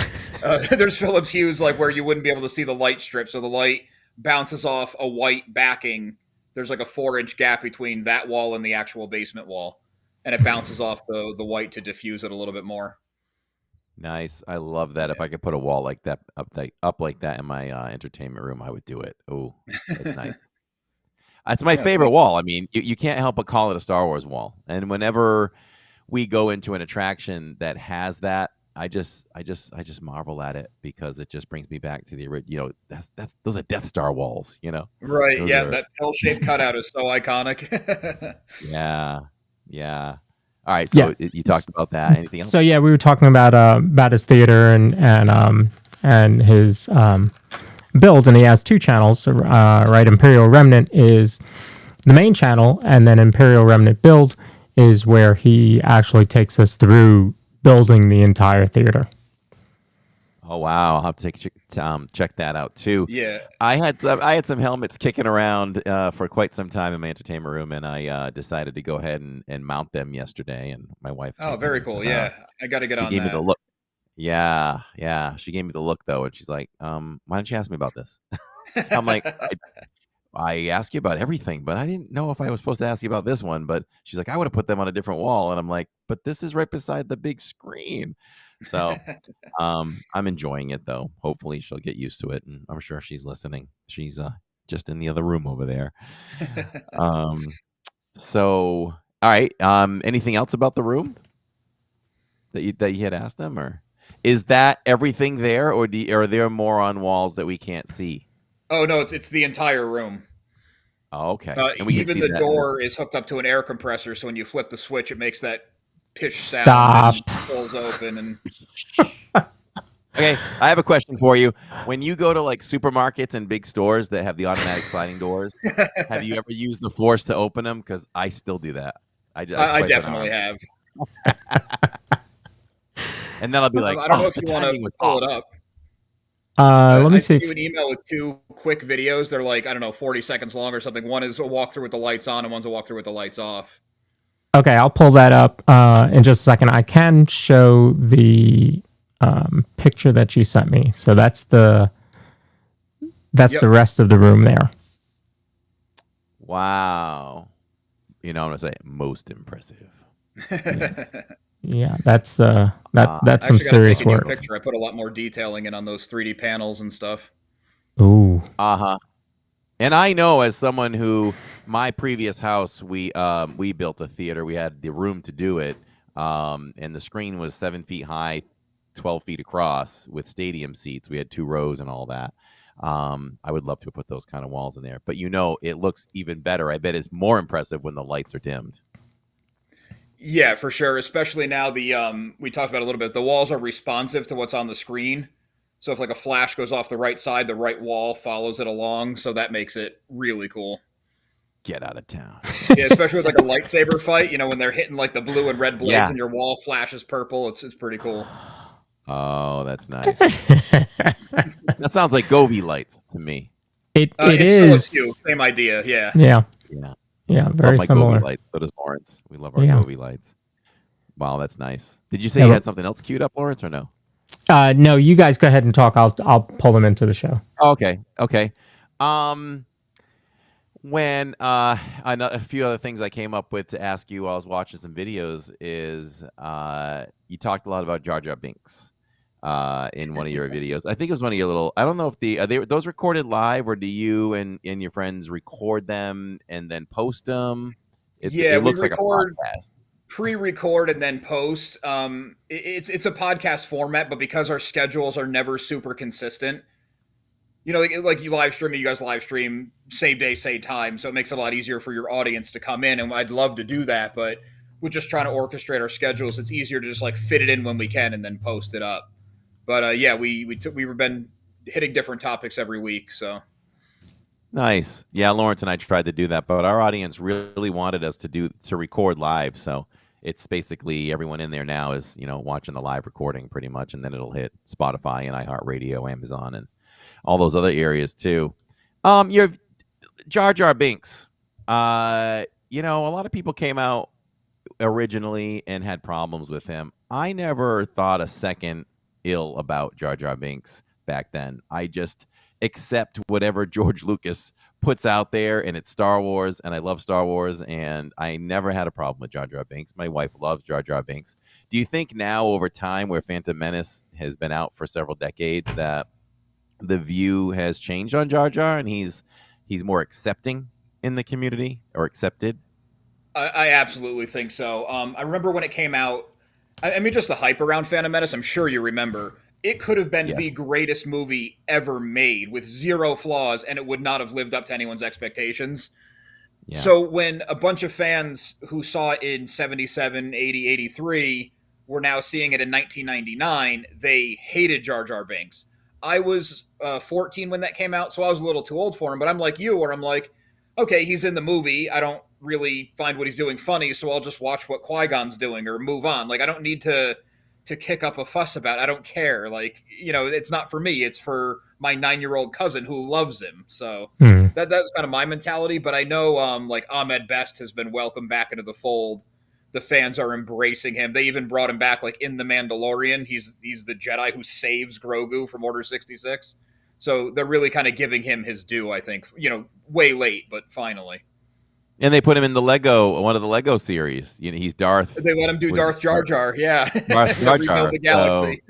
There's Philips Hues like where you wouldn't be able to see the light strip, so the light bounces off a white backing. There's like a 4-inch gap between that wall and the actual basement wall, and it bounces off the white to diffuse it a little bit more. Nice. I love that. If I could put a wall like that up like that in my entertainment room, I would do it. Oh, it's nice. It's my favorite wall. I mean, you can't help but call it a Star Wars wall. And whenever we go into an attraction that has that, I just marvel at it because it just brings me back to the original. That's those are Death Star walls. Right. Those Yeah, are that L-shaped cutout is so iconic. yeah, yeah. All right, Yeah. so you talked about that. Anything else? So yeah, we were talking about his theater and his build, and he has two channels. Right, Imperial Remnant is the main channel, and then Imperial Remnant Build is where he actually takes us through building the entire theater. Oh wow, I'll have to check that out too. Yeah. I had some helmets kicking around for quite some time in my entertainment room, and I decided to go ahead and mount them yesterday. And my wife Oh, came in very and cool. said, Yeah, I got to get she on gave me the that. look. Yeah, yeah, she gave me the look though, and she's like, why didn't you ask me about this? I'm like, I asked you about everything, but I didn't know if I was supposed to ask you about this one. But she's like, I would have put them on a different wall, and I'm like, but this is right beside the big screen. So I'm enjoying it though. Hopefully she'll get used to it, and I'm sure she's listening. She's just in the other room over there. So all right. Anything else about the room that you had asked them, or is that everything there, or are there more on walls that we can't see? Oh no, it's the entire room. Oh, okay. And we can Even see the that. door is hooked up to an air compressor, so when you flip the switch, it makes that pish sound Stop. and pulls open. And Okay, I have a question for you. When you go to like supermarkets and big stores that have the automatic sliding doors, have you ever used the force to open them? Because I still do that. I I swipe an definitely arm, have. and then I'll be like, I don't know "Oh, if the you want to timing was pull off." it up. Let me I see. sent you an email with two quick videos. They're like, I don't know, 40 seconds long or something. One is a walkthrough with the lights on, and one's a walkthrough with the lights off. Okay, I'll pull that up in just a second. I can show the picture that you sent me. So that's the Yep. rest of the room there. Wow. I'm gonna say most impressive. Yeah, that's some I actually got to serious take a new work. picture. I put a lot more detailing in on those 3D panels and stuff. Ooh. Uh-huh. And I know, as someone who, my previous house, we built a theater. We had the room to do it, and the screen was 7 feet high, 12 feet across, with stadium seats. We had 2 rows and all that. I would love to put those kind of walls in there, but it looks even better. I bet it's more impressive when the lights are dimmed. Yeah, for sure. Especially now we talked about it a little bit. The walls are responsive to what's on the screen. So if like a flash goes off the right side, the right wall follows it along. So that makes it really cool. Get out of town. Yeah, especially with like a lightsaber fight, when they're hitting like the blue and red blades Yeah. and your wall flashes purple. It's pretty cool. Oh, that's nice. That sounds like Govee lights to me. It It's is. Philips Hue, same idea. Yeah. Yeah. Yeah. Yeah. Very love my similar. Govee lights. So does Lawrence. We love our Yeah. Govee lights. Wow, that's nice. Did you say Yeah, you but- had something else queued up, Lawrence, or no? No, you guys go ahead and talk. I'll pull them into the show. Oh, okay. Okay. When a few other things I came up with to ask you while I was watching some videos is you talked a lot about Jar Binks in one of your videos. I think it was one of your little. I don't know if are those recorded live, or do you and your friends record them and then post them? Yeah, it we looks like a record- podcast. Pre-record and then post. It's a podcast format, but because our schedules are never super consistent, like you live stream, you guys live stream same day, same time, so it makes it a lot easier for your audience to come in. And I'd love to do that, but we're just trying to orchestrate our schedules. It's easier to just like fit it in when we can and then post it up. But yeah, we've been hitting different topics every week, so. Nice. Yeah, Lawrence and I tried to do that, but our audience really wanted us to record live. So it's basically everyone in there now is, watching the live recording pretty much, and then it'll hit Spotify and iHeartRadio, Amazon, and all those other areas too. Your Jar Binks. A lot of people came out originally and had problems with him. I never thought a second ill about Jar Binks back then. I just accept whatever George Lucas puts out there, and it's Star Wars, and I love Star Wars, and I never had a problem with Jar Binks. My wife loves Jar Binks. Do you think now, over time, where Phantom Menace has been out for several decades, that the view has changed on Jar Jar, and he's more accepting in the community, or accepted? I absolutely think so. I remember when it came out, I mean, just the hype around Phantom Menace, I'm sure you remember. It could have been the Yes. greatest movie ever made with zero flaws, and it would not have lived up to anyone's expectations. Yeah. So when a bunch of fans who saw it in 77, 80, 83 were now seeing it in 1999, they hated Jar Jar Binks. I was 14 when that came out, so I was a little too old for him, but I'm like you, where I'm like, okay, he's in the movie. I don't really find what he's doing funny, so I'll just watch what Qui-Gon's doing or move on. Like, I don't need to kick up a fuss about it. I don't care. Like, it's not for me. It's for my 9-year-old cousin who loves him. So Hmm. that's kind of my mentality. But I know like Ahmed Best has been welcomed back into the fold. The fans are embracing him. They even brought him back, like in The Mandalorian. He's the Jedi who saves Grogu from Order 66. So they're really kind of giving him his due. I think way late, but finally And they put him in the one of the Lego series. He's Darth. they let him do was it Darth Jar Jar. Yeah, Darth to Jar rebuild Jar. the So galaxy.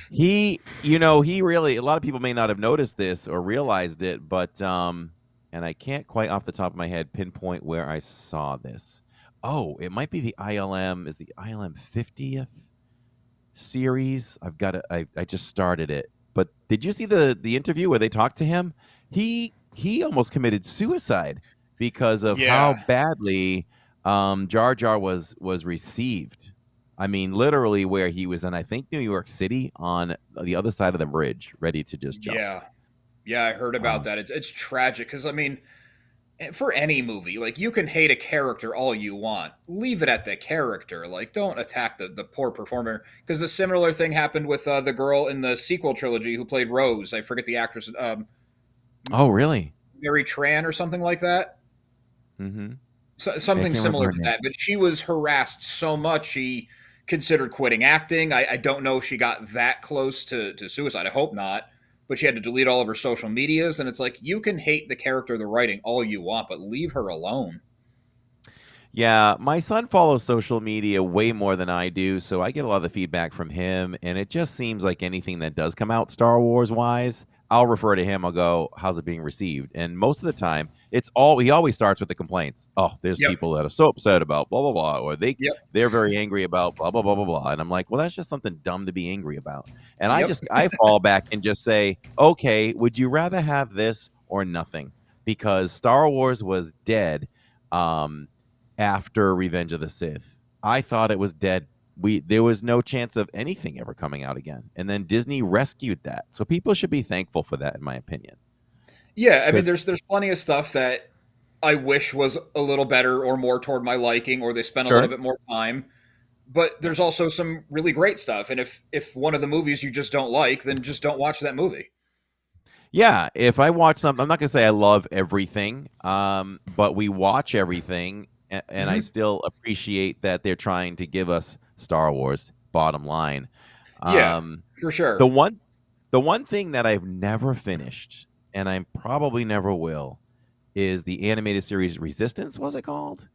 he really, a lot of people may not have noticed this or realized it, but and I can't quite off the top of my head pinpoint where I saw this. Oh, it might be the ILM. Is the ILM 50th series? I just started it. But did you see the interview where they talked to him? He almost committed suicide because of how Yeah, badly Jar Jar was received. I mean, literally where he was in, I think, New York City on the other side of the bridge, ready to just jump. yeah, yeah. I heard about Um, that. It's tragic because I mean, for any movie, like you can hate a character all you want, leave it at the character. Like, don't attack the poor performer. Because a similar thing happened with the girl in the sequel trilogy who played Rose. I forget the actress, oh, really? Mary Tran or something like that. Mm-hmm. I Something can't remember similar her to name. that. But she was harassed so much she considered quitting acting. I don't know if she got that close to suicide. I hope not. But she had to delete all of her social medias, and it's like you can hate the character of the writing all you want, but leave her alone. Yeah, my son follows social media way more than I do, so I get a lot of the feedback from him, and it just seems like anything that does come out Star Wars wise, I'll refer to him. I'll go, "How's it being received?" And most of the time, he always starts with the complaints. Oh, there's Yep, people that are so upset about blah blah blah, or yep, they're very angry about blah blah blah blah blah. And I'm like, well, that's just something dumb to be angry about. And yep. I fall back and just say, okay, would you rather have this or nothing? Because Star Wars was dead. Um, After Revenge of the Sith. I thought it was dead. There was no chance of anything ever coming out again. And then Disney rescued that. So people should be thankful for that, in my opinion. Yeah, I mean, Because there's plenty of stuff that I wish was a little better or more toward my liking, or they spent a little sure. bit more time. But there's also some really great stuff, and if one of the movies you just don't like, then just don't watch that movie. Yeah, if I watch something, I'm not gonna say I love everything, but we watch everything, and I Hmm. still appreciate that they're trying to give us Star Wars. Bottom line, Yeah, um, for the sure. one the one thing that I've never finished, and I probably never will, is the animated series Resistance. Was it called?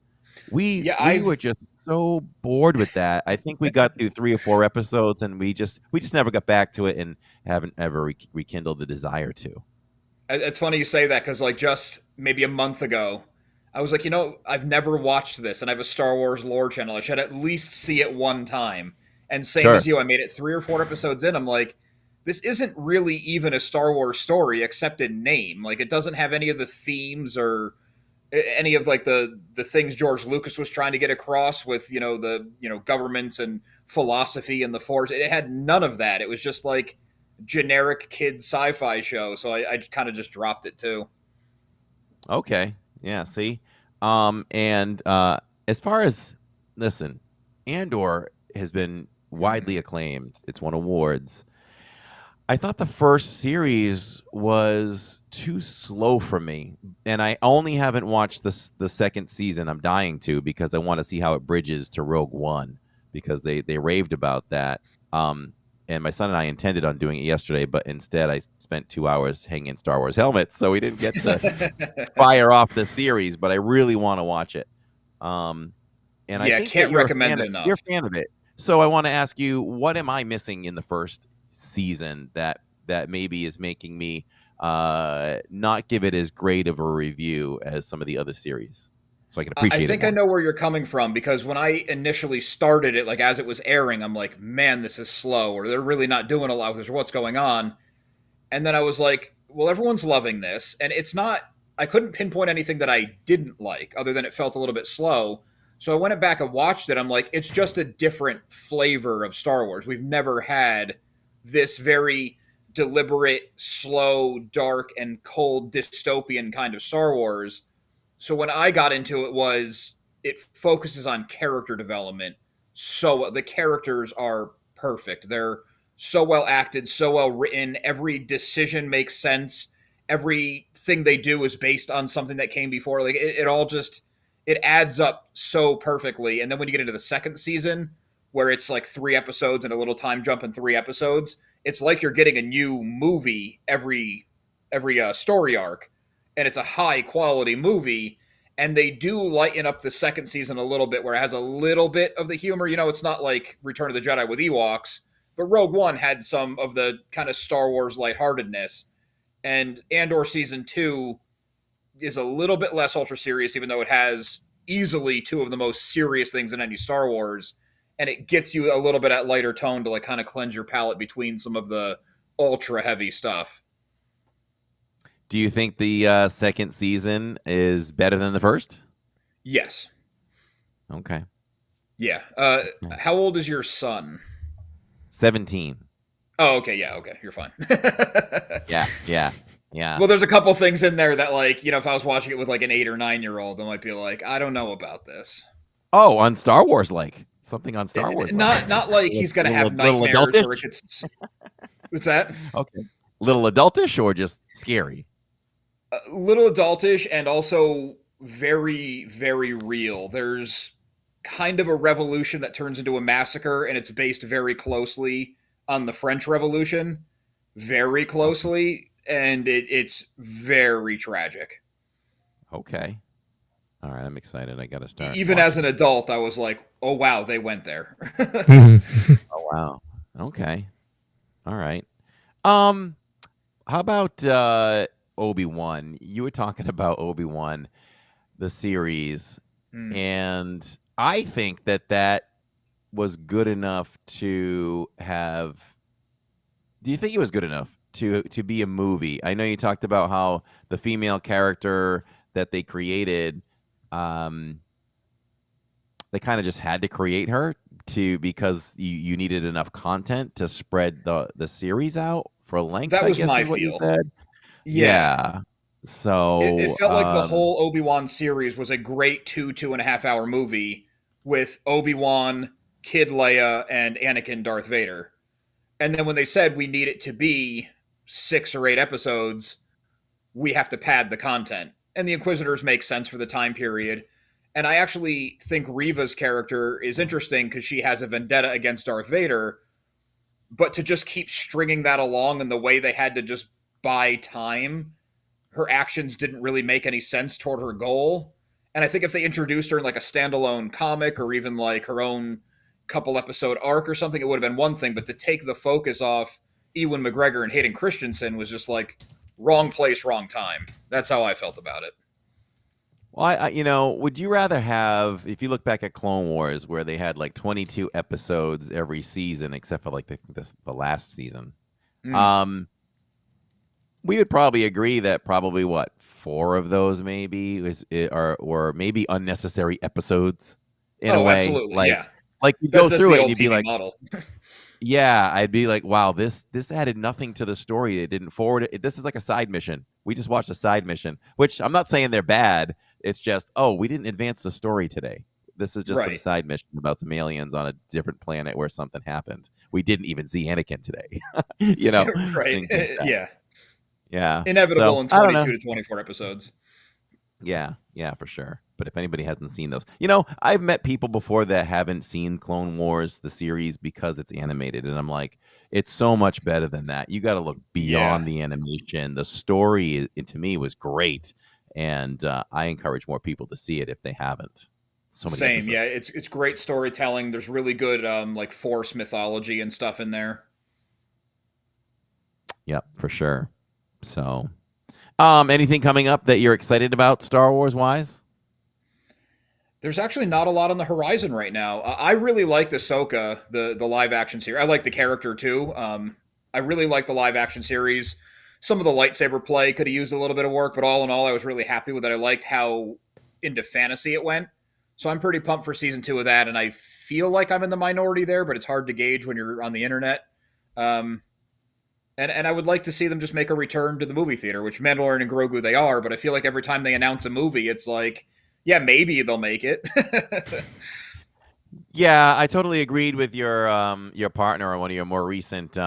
Yeah, We were I've just so bored with that. I think we got through 3 or 4 episodes, and we just never got back to it, and haven't ever rekindled the desire to. it's funny you say that because like just maybe a month ago, I was like, I've never watched this, and I have a Star Wars lore channel. I should at least see it one time. And same Sure. as you, I made it 3 or 4 episodes in. I'm like, this isn't really even a Star Wars story except in name. Like, it doesn't have any of the themes or any of like the things George Lucas was trying to get across with the governments and philosophy and the Force. It had none of that. It was just like generic kid sci-fi show. So I kind of just dropped it too. Okay. Yeah, see? And as far as listen, Andor has been widely acclaimed. It's won awards. I thought the first series was too slow for me, and I only haven't watched the second season. I'm dying to because I want to see how it bridges to Rogue One because they raved about that. And my son and I intended on doing it yesterday, but instead I spent 2 hours hanging Star Wars helmets, so we didn't get to fire off the series. But I really want to watch it. Um, and I Yeah, think that can't recommend it enough. you're a fan of it. So I want to ask you, what am I missing in the first season that maybe is making me not give it as great of a review as some of the other series? so I can I appreciate think it I more. know where you're coming from, because when I initially started it, like as it was airing, I'm like, man, this is slow, or they're really not doing a lot with this, or what's going on. And then I was like, well, everyone's loving this. And it's not, I couldn't pinpoint anything that I didn't like other than it felt a little bit slow. So I went back and watched it. I'm like, it's just a different flavor of Star Wars. We've never had this very deliberate, slow, dark, and cold dystopian kind of Star Wars. So when I got into it focuses on character development. So the characters are perfect. They're so well acted, so well written. Every decision makes sense. Everything they do is based on something that came before. Like it all just it adds up so perfectly. And then when you get into the second season, where it's like 3 episodes and a little time jump in 3 episodes, it's like you're getting a new movie every story arc, and it's a high quality movie. And they do lighten up the second season a little bit, where it has a little bit of the humor. You know, it's not like Return of the Jedi with Ewoks, but Rogue One had some of the kind of Star Wars lightheartedness. And Andor season 2 is a little bit less ultra serious, even though it has easily two of the most serious things in any Star Wars. And it gets you a little bit at lighter tone to like kind of cleanse your palate between some of the ultra heavy stuff. Do you think the second season is better than the first? Yes. Okay. Yeah. How old is your son? 17. Oh, okay. Yeah. Okay. You're fine. Yeah. Well, there's a couple things in there that, like, you know, if I was watching it with like an 8 or 9-year-old, I might be like, I don't know about this. Oh, on Star Wars, like something on Star Wars. Not like he's gonna have little nightmares adultish? or it gets. What's that? Okay. Little adultish or just scary? A little adultish and also very, very real. There's kind of a revolution that turns into a massacre, and it's based very closely on the French Revolution, very closely, and it's very tragic. Okay. All right, I'm excited. I got to start. Even as an adult, I was like, "Oh wow, they went there." Oh wow. Okay. All right. How about Obi-Wan? You were talking about Obi-Wan, the series, and I think that was good enough to have. Do you think it was good enough to be a movie? I know you talked about how the female character that they created, they kind of just had to create her because you needed enough content to spread the series out for length. That I was guess my is what you feel. said. Yeah. So It felt like the whole Obi-Wan series was a great 2.5 hour movie with Obi-Wan, Kid Leia, and Anakin Darth Vader. And then when they said we need it to be 6 or 8 episodes, we have to pad the content. And the Inquisitors make sense for the time period. And I actually think Reva's character is interesting because she has a vendetta against Darth Vader, but to just keep stringing that along in the way they had to just buy time, her actions didn't really make any sense toward her goal. And I think if they introduced her in like a standalone comic or even like her own couple episode arc or something, it would have been one thing. But to take the focus off Ewan McGregor and Hayden Christensen was just like wrong place, wrong time. That's how I felt about it. Well, I would you rather have, if you look back at Clone Wars, where they had like 22 episodes every season, except for like the last season, we would probably agree that probably 4 of those maybe or maybe unnecessary episodes in a way. Absolutely, yeah. Like you That's go through the it and old you'd be TV like, model. yeah, I'd be like, wow, this added nothing to the story. They didn't forward it. This is like a side mission. We just watched a side mission, which I'm not saying they're bad. It's just, we didn't advance the story today. This is just some side mission about some aliens on a different planet where something happened. We didn't even see Anakin today. Right. Like Yeah. Yeah. Inevitable So, in I don't 22 know. to 24 episodes. Yeah, for sure. But if anybody hasn't seen those, I've met people before that haven't seen Clone Wars, the series, because it's animated. And I'm like, it's so much better than that. You got to look beyond the animation. The story, to me, was great. And I encourage more people to see it if they haven't. So many Same, episodes. yeah. It's great storytelling. There's really good like Force mythology and stuff in there. Yep, for sure. So, anything coming up that you're excited about Star Wars wise? There's actually not a lot on the horizon right now. I really liked Ahsoka, the live action series. I like the character too. I really like the live action series. Some of the lightsaber play could have used a little bit of work, but all in all, I was really happy with it. I liked how into fantasy it went. So I'm pretty pumped for season 2 of that, and I feel like I'm in the minority there, but it's hard to gauge when you're on the internet. Um, and I would like to see them just make a return to the movie theater, which Mandalorian and Grogu they are, but I feel like every time they announce a movie, it's like, yeah, maybe they'll make it. Yeah, I totally agreed with your partner on one of your more recent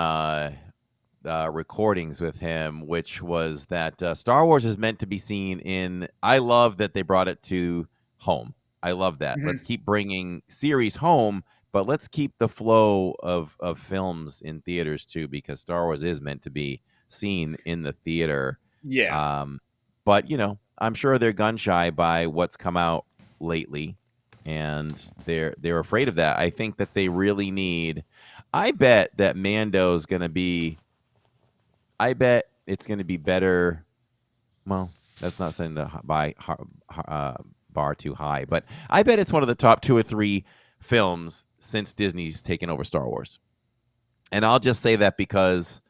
recordings with him, which was that Star Wars is meant to be seen in. I love that they brought it to home. I love that. Let's Mhm. keep bringing series home, but let's keep the flow of films in theaters too, because Star Wars is meant to be seen in the theater. Yeah. Um, but I'm sure they're gun shy by what's come out lately, and they're afraid of that. I think that they really need. I bet that Mando's going to be. I bet it's going to be better. Well, that's not setting the bar too high, but I bet it's one of the top 2 or 3 films since Disney's taken over Star Wars. And I'll just say that because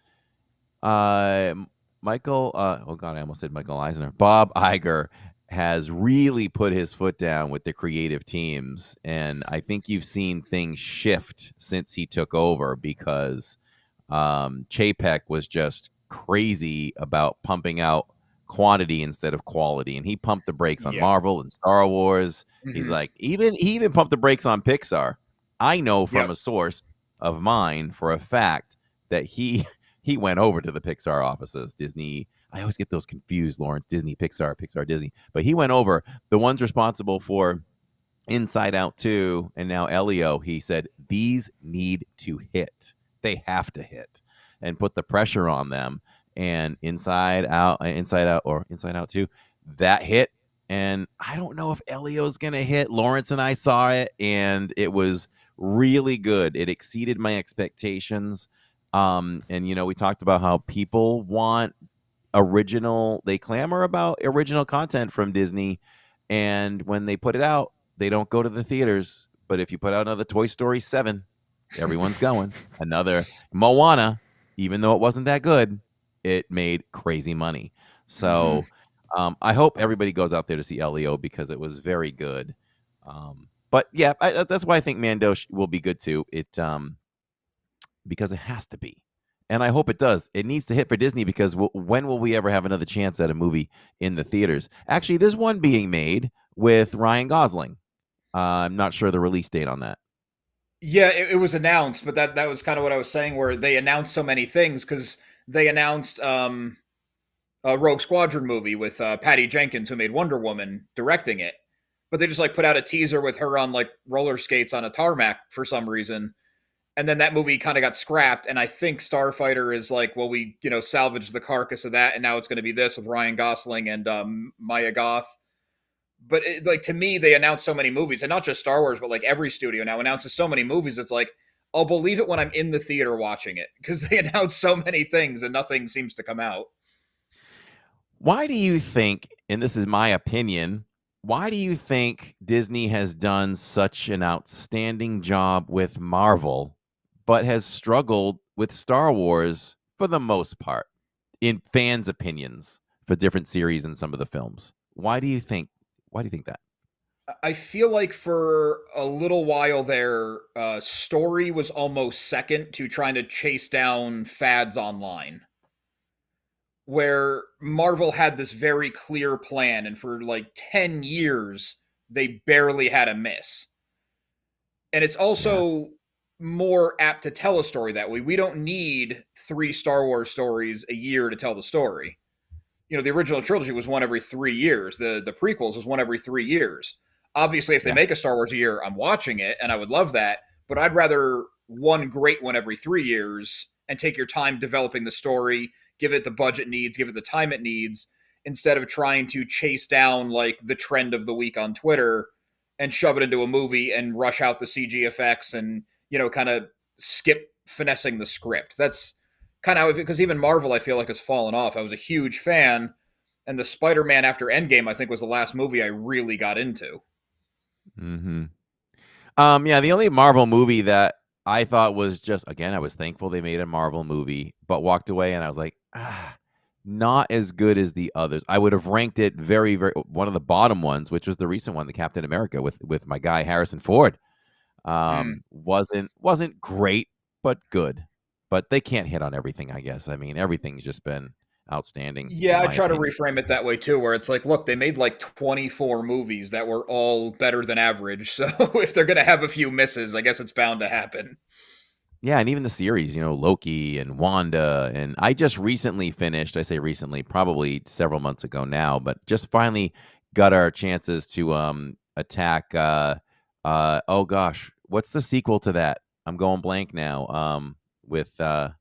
Michael, oh God, I almost said Michael Eisner. Bob Iger has really put his foot down with the creative teams. And I think you've seen things shift since he took over because Chapek was just crazy about pumping out quantity instead of quality, and he pumped the brakes on Yeah. Marvel and Star Wars. He's Mhm. like, he even pumped the brakes on Pixar. I know from Yep. a source of mine for a fact that he went over to the Pixar offices. Disney. I always get those confused, Lawrence. Disney, Pixar, Pixar, Disney. But he went over. The ones responsible for Inside Out 2 and now Elio, he said, these need to hit. They have to hit and put the pressure on them. And Inside Out, or Inside Out 2, that hit. And I don't know if Elio's going to hit. Lawrence and I saw it, and it was really good. It exceeded my expectations. And, we talked about how people want they clamor about original content from Disney. And when they put it out, they don't go to the theaters. But if you put out another Toy Story 7, everyone's going. Another Moana, even though it wasn't that good, it made crazy money. Mhm. So I hope everybody goes out there to see Leo because it was very good. But yeah, that's why I think Mando will be good too. Because it has to be. And I hope it does. It needs to hit for Disney because when will we ever have another chance at a movie in the theaters? Actually, there's one being made with Ryan Gosling. I'm not sure the release date on that. Yeah, it was announced, but that was kind of what I was saying, where they announced so many things because they announced a Rogue Squadron movie with Patty Jenkins, who made Wonder Woman, directing it. But they just like put out a teaser with her on like roller skates on a tarmac for some reason, and then that movie kind of got scrapped. And I think Starfighter is like, well, we salvaged the carcass of that, and now it's going to be this with Ryan Gosling and Maya Goth. But like to me, they announced so many movies, and not just Star Wars, but like every studio now announces so many movies. It's like I'll believe it when I'm in the theater watching it because they announce so many things and nothing seems to come out. Why do you think, and this is my opinion, why do you think Disney has done such an outstanding job with Marvel, but has struggled with Star Wars for the most part, in fans' opinions for different series and some of the films? Why do you think? Why do you think that? I feel like for a little while there, story was almost second to trying to chase down fads online. Where Marvel had this very clear plan, and for like 10 years, they barely had a miss. And it's Yeah, also more apt to tell a story that way. We don't need 3 Star Wars stories a year to tell the story. The original trilogy was one every 3 years. The prequels was one every 3 years. Obviously, if they yeah. make a Star Wars a year, I'm watching it, and I would love that. But I'd rather one great one every 3 years and take your time developing the story, give it the budget needs, give it the time it needs, instead of trying to chase down like the trend of the week on Twitter and shove it into a movie and rush out the CG effects and kind of skip finessing the script. That's kind of because even Marvel, I feel like, has fallen off. I was a huge fan, and the Spider-Man after Endgame, I think, was the last movie I really got into. Mm-hmm. Yeah, the only Marvel movie that I thought was just, again, I was thankful they made a Marvel movie, but walked away and I was like, not as good as the others. I would have ranked it very, very one of the bottom ones, which was the recent one, the Captain America with my guy Harrison Ford. Wasn't great, but good. But they can't hit on everything, I guess. I mean, everything's just been outstanding Yeah, in I my try to opinion. reframe it that way too, where it's like, look, they made like 24 movies that were all better than average. So if they're going to have a few misses, I guess it's bound to happen. Yeah, and even the series, Loki and Wanda, and I just recently finished, I say recently, probably several months ago now, but just finally got our chances to attack oh gosh, what's the sequel to that? I'm going blank now. With I'm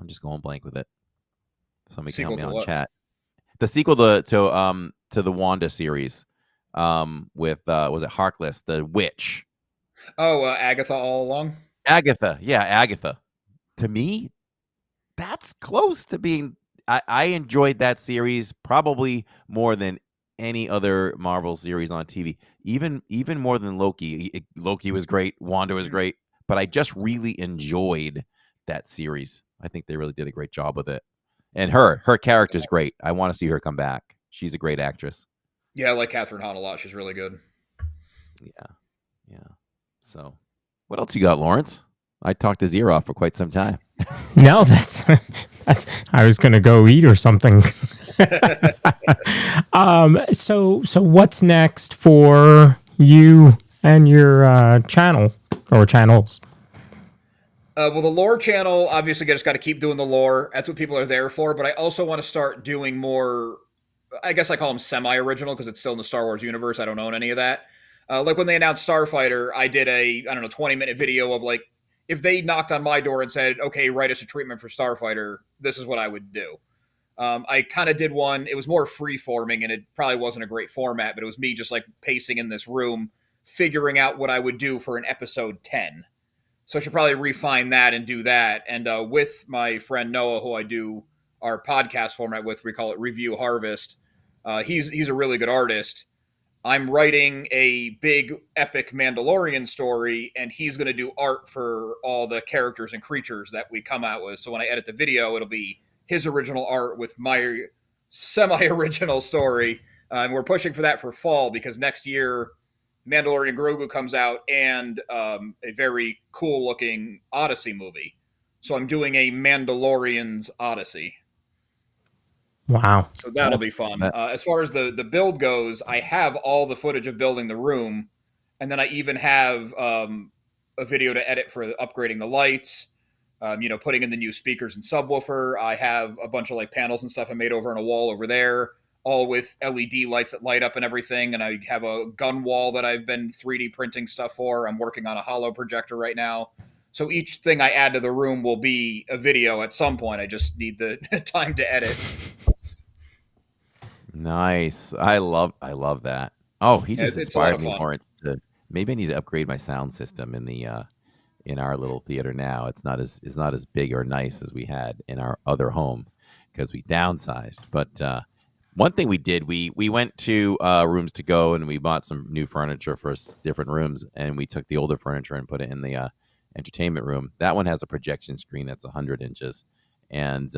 just going blank with it. Somebody can help Sequel me to out in what? chat. The sequel to the Wanda series with was it Harkless, the witch. Oh, Agatha all along? Agatha. Yeah, Agatha. To me, that's close to being I enjoyed that series probably more than any other Marvel series on TV. Even more than Loki. Loki was great, Wanda was Mhm. great, but I just really enjoyed that series. I think they really did a great job with it. And her character's great. I want to see her come back. She's a great actress. Yeah, I like Catherine Hahn a lot. She's really good. Yeah. Yeah. So, what else you got, Lawrence? I talked his ear off for quite some time. No, that's. I was gonna go eat or something. So what's next for you and your channel or channels? Well, the lore channel, obviously, just got to keep doing the lore. That's what people are there for. But I also want to start doing more, I guess I call them semi original because it's still in the Star Wars universe. I don't own any of that. Like when they announced Starfighter, I did I don't know, 20-minute video of like, if they knocked on my door and said, okay, write us a treatment for Starfighter, this is what I would do. I kind of did one. It was more free forming and it probably wasn't a great format, but it was me just like pacing in this room, figuring out what I would do for an episode 10. So I should probably refine that and do that. And with my friend Noah, who I do our podcast format with, we call it Review Harvest. He's a really good artist. I'm writing a big epic Mandalorian story, and he's going to do art for all the characters and creatures that we come out with. So when I edit the video, it'll be his original art with my semi-original story. And we're pushing for that for fall because next year Mandalorian Grogu comes out and a very cool looking Odyssey movie. So I'm doing a Mandalorian's Odyssey. Wow. So that'll be fun. That As far as the build goes, I have all the footage of building the room, and then I even have a video to edit for upgrading the lights. Putting in the new speakers and subwoofer. I have a bunch of like panels and stuff I made over on a wall over there, all with LED lights that light up and everything. And I have a gun wall that I've been 3D printing stuff for. I'm working on a holo projector right now. So each thing I add to the room will be a video at some point. I just need the time to edit. Nice. I love that. Oh, he Yeah, just it's a lot inspired of me, fun. Lawrence, to maybe I need to upgrade my sound system in our little theater now. It's not as big or nice as we had in our other home because we downsized. But one thing we did, we went to Rooms to Go and we bought some new furniture for different rooms, and we took the older furniture and put it in the entertainment room. That one has a projection screen that's 100 inches, and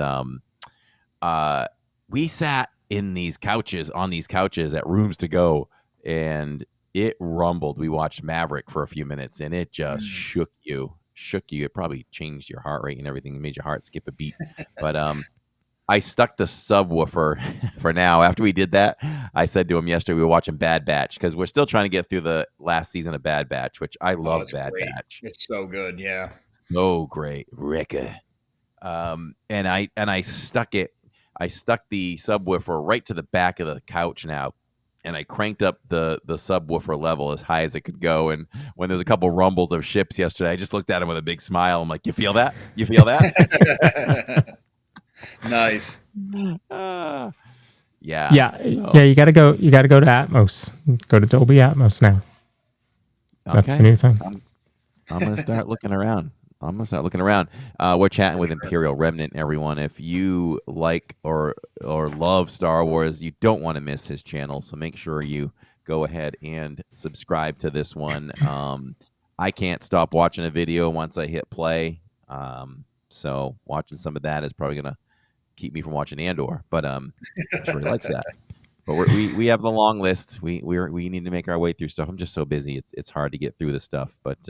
we sat on these couches at Rooms to Go, and it rumbled. We watched Maverick for a few minutes, and it just shook you. It probably changed your heart rate and everything. It made your heart skip a beat. But I stuck the subwoofer for now. After we did that, I said to him yesterday we were watching Bad Batch because we're still trying to get through the last season of Bad Batch, which I Oh, love it's Bad great. Batch. It's so good. Yeah. Oh, great, Ricka. And I stuck the subwoofer right to the back of the couch now, and I cranked up the subwoofer level as high as it could go. And when there's a couple rumbles of ships yesterday, I just looked at him with a big smile. I'm like, "You feel that? You feel that?" Nice. Uh, yeah. Yeah, So, yeah. You gotta go. You gotta go to Atmos. Go to Dolby Atmos now. That's okay. the new thing. I'm gonna start looking around. We're chatting with Imperial Remnant, everyone. If you like or love Star Wars, you don't want to miss his channel. So make sure you go ahead and subscribe to this one. I can't stop watching a video once I hit play. So watching some of that is probably going to keep me from watching Andor, but I'm sure he likes that. But we have the long list. We need to make our way through stuff. I'm just so busy. It's hard to get through the stuff. But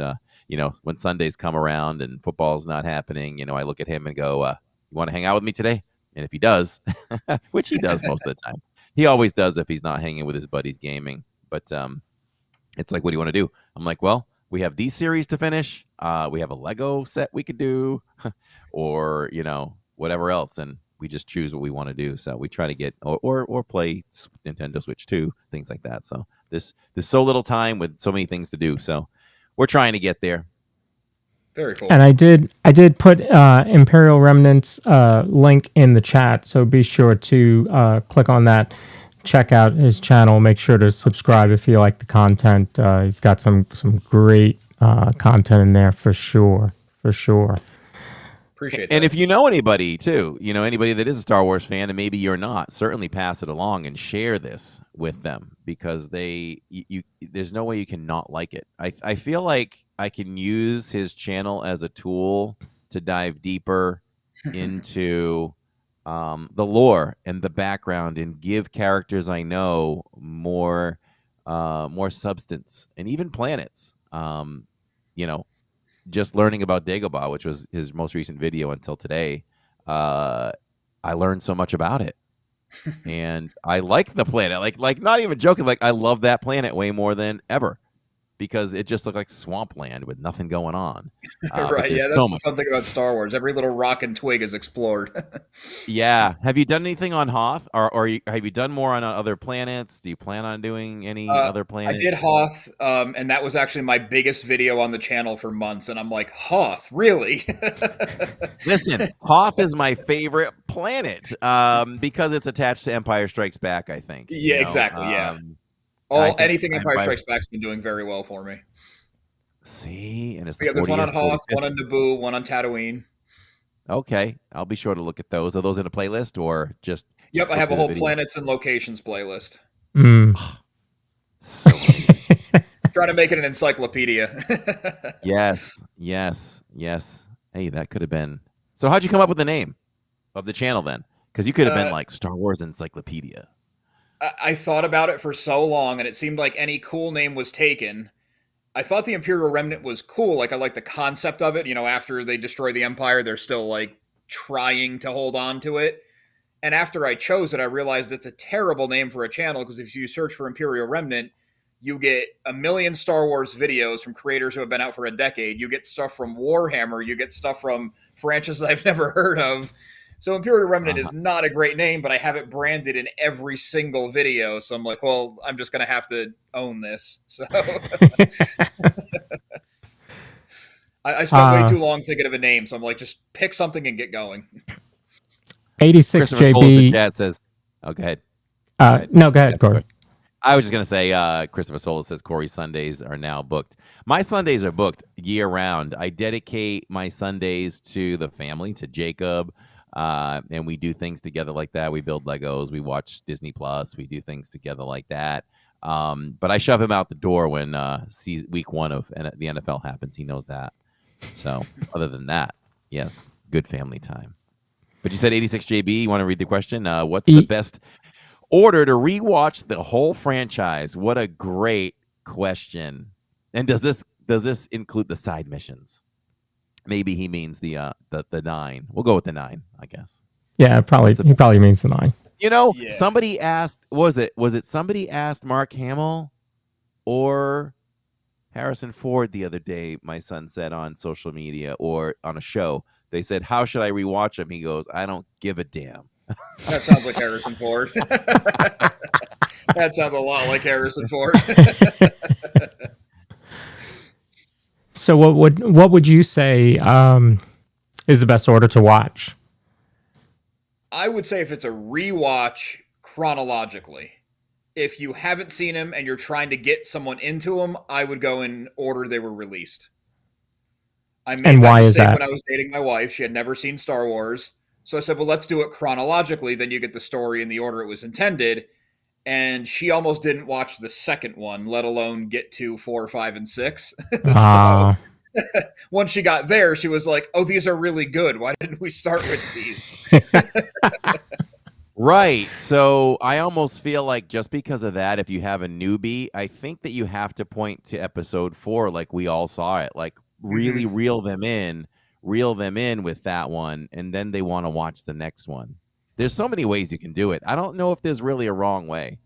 when Sundays come around and football's not happening, I look at him and go, "You want to hang out with me today?" And if he does, which he does most of the time, he always does if he's not hanging with his buddies gaming. But it's like, what do you want to do? I'm like, well, we have these series to finish. We have a Lego set we could do, or whatever else, and we just choose what we want to do. So we try to get or play Nintendo Switch 2, things like that. So there's so little time with so many things to do. So we're trying to get there. Very cool. And I did put Imperial Remnant's link in the chat, so be sure to click on that. Check out his channel. Make sure to subscribe if you like the content. He's got some great content in there for sure. For sure. Appreciate that. And if you know anybody too, anybody that is a Star Wars fan, and maybe you're not, certainly pass it along and share this with them, because there's no way you can not like it. I feel like I can use his channel as a tool to dive deeper into the lore and the background, and give characters I know more substance, and even planets. Just learning about Dagobah, which was his most recent video until today, I learned so much about it, and I like the planet. Like not even joking. Like, I love that planet way more than ever, because it just looked like swampland with nothing going on. Right? Yeah, that's the fun thing about Star Wars. Every little rock and twig is explored. Yeah. Have you done anything on Hoth, or have you done more on other planets? Do you plan on doing any other planets? I did Hoth, and that was actually my biggest video on the channel for months. And I'm like, Hoth, really? Listen, Hoth is my favorite planet because it's attached to Empire Strikes Back, I think. Yeah, exactly. Yeah. Anything Empire Strikes Back's been doing very well for me. See, and it's there's one on Hoth, one on Naboo, one on Tatooine. Okay, I'll be sure to look at those. Are those in a playlist or just? Yep, I have a whole planets and locations playlist. So trying to make it an encyclopedia. Yes. Hey, that could have been. So how'd you come up with the name of the channel then? Because you could have been like Star Wars Encyclopedia. I thought about it for so long, and it seemed like any cool name was taken. I thought the Imperial Remnant was cool. Like, I like the concept of it. After they destroy the Empire, they're still like trying to hold on to it. And after I chose it, I realized it's a terrible name for a channel, because if you search for Imperial Remnant, you get a million Star Wars videos from creators who have been out for a decade. You get stuff from Warhammer. You get stuff from franchises I've never heard of. So Imperial Remnant is not a great name, but I have it branded in every single video. So I'm like, well, I'm just going to have to own this. So I spent way too long thinking of a name. So I'm like, just pick something and get going. 86 JB. Chat says, oh, go ahead. No, go ahead, Corey. I was just going to say, Christopher Solis says Corey's Sundays are now booked. My Sundays are booked year round. I dedicate my Sundays to the family, to Jacob. And we do things together like that. We build Legos. We watch Disney Plus. We do things together like that. But I shove him out the door when week 1 of the NFL happens. He knows that. So other than that, yes, good family time. But you said 86JB. You want to read the question? What's the best order to rewatch the whole franchise? What a great question. And does this include the side missions? Maybe he means the 9. We'll go with the 9, I guess. Yeah, he probably means the 9. Somebody asked, was it somebody asked Mark Hamill or Harrison Ford the other day, my son said on social media or on a show. They said, how should I rewatch him? He goes, I don't give a damn. That sounds like Harrison Ford. That sounds a lot like Harrison Ford. So what would you say is the best order to watch? I would say if it's a rewatch chronologically. If you haven't seen him and you're trying to get someone into him, I would go in order they were released. I made that mistake when I was dating my wife. She had never seen Star Wars. So I said, well, let's do it chronologically. Then you get the story in the order it was intended. and she almost didn't watch the second one, let alone get to 4, 5, and 6. So Ah. once she got there, she was like, "Oh, these are really good. Why didn't we start with these?" Right. So I almost feel like just because of that, if you have a newbie, I think that you have to point to episode 4, like we all saw it, like really reel them in with that one, and then they want to watch the next one. There's so many ways you can do it. I don't know if there's really a wrong way.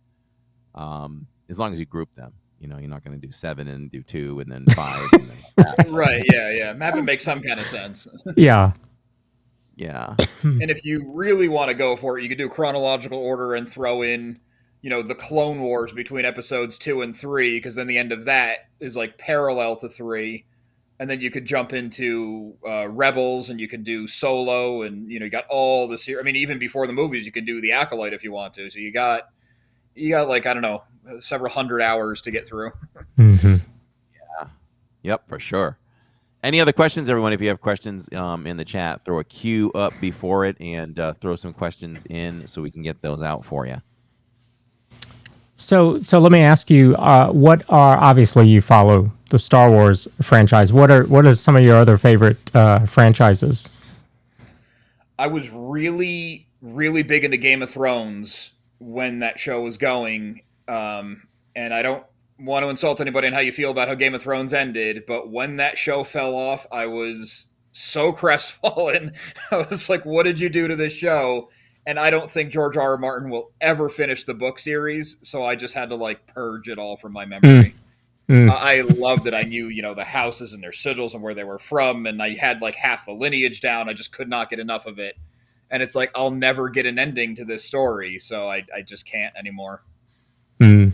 As long as you group them, you're not going to do 7 and do 2 and then 5. And then Right? Yeah. Map it makes some kind of sense. Yeah. yeah. And if you really want to go for it, you could do chronological order and throw in, the Clone Wars between episodes 2 and 3, because then the end of that is like parallel to 3. And then you could jump into Rebels, and you can do Solo, and you got all the series. I mean, even before the movies, you can do the Acolyte if you want to. So you got like, I don't know, several hundred hours to get through. Mm-hmm. Yep, for sure. Any other questions, everyone? If you have questions in the chat, throw a queue up before it and throw some questions in so we can get those out for you. So let me ask you, what are, obviously you follow the Star Wars franchise. What are some of your other favorite franchises? I was really, really big into Game of Thrones when that show was going. And I don't want to insult anybody on how you feel about how Game of Thrones ended, but when that show fell off, I was so crestfallen. I was like, what did you do to this show? And I don't think George R. R. Martin will ever finish the book series, so I just had to like purge it all from my memory. I loved it. I knew, the houses and their sigils and where they were from, and I had like half the lineage down. I just could not get enough of it. And it's like, I'll never get an ending to this story, so I just can't anymore. And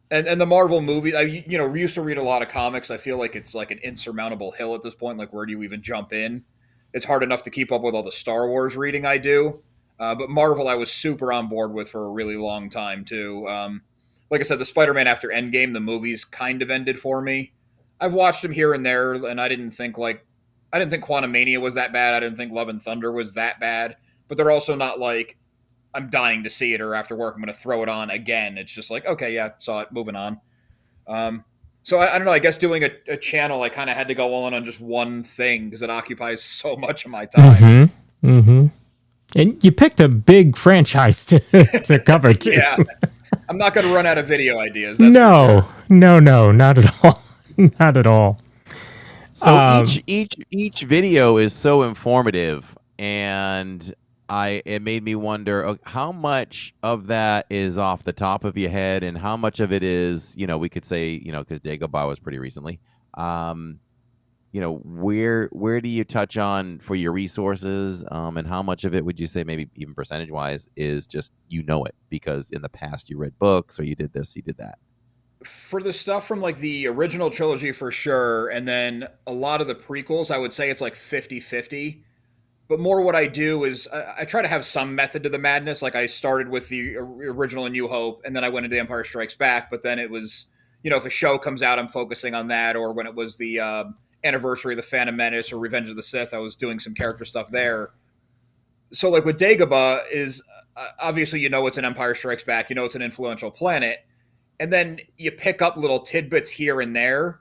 the Marvel movie, we used to read a lot of comics. I feel like it's like an insurmountable hill at this point. Like, where do you even jump in? It's hard enough to keep up with all the Star Wars reading I do. But Marvel, I was super on board with for a really long time, too. Like I said, the Spider-Man after Endgame, the movies kind of ended for me. I've watched them here and there, and I didn't think Quantumania was that bad. I didn't think Love and Thunder was that bad. But they're also not like, I'm dying to see it, or after work I'm going to throw it on again. It's just like, okay, yeah, saw it, moving on. So I don't know. I guess doing a channel, I kind of had to go on just one thing because it occupies so much of my time. And you picked a big franchise to cover too. Yeah, I'm not going to run out of video ideas. No, not at all. Not at all. So each video is so informative, and it made me wonder how much of that is off the top of your head, and how much of it is, we could say, because Dagobah was pretty recently. Where do you touch on for your resources, and how much of it would you say, maybe even percentage wise, is just it because in the past you read books, or you did this, you did that? For the stuff from like the original trilogy for sure, and then a lot of the prequels, I would say it's like 50-50. But more what I do is I try to have some method to the madness. Like, I started with the original A New Hope, and then I went into Empire Strikes Back. But then it was, if a show comes out, I'm focusing on that. Or when it was the anniversary of the Phantom Menace or Revenge of the Sith, I was doing some character stuff there. So like with Dagobah is, obviously, it's an Empire Strikes Back. It's an influential planet. And then you pick up little tidbits here and there.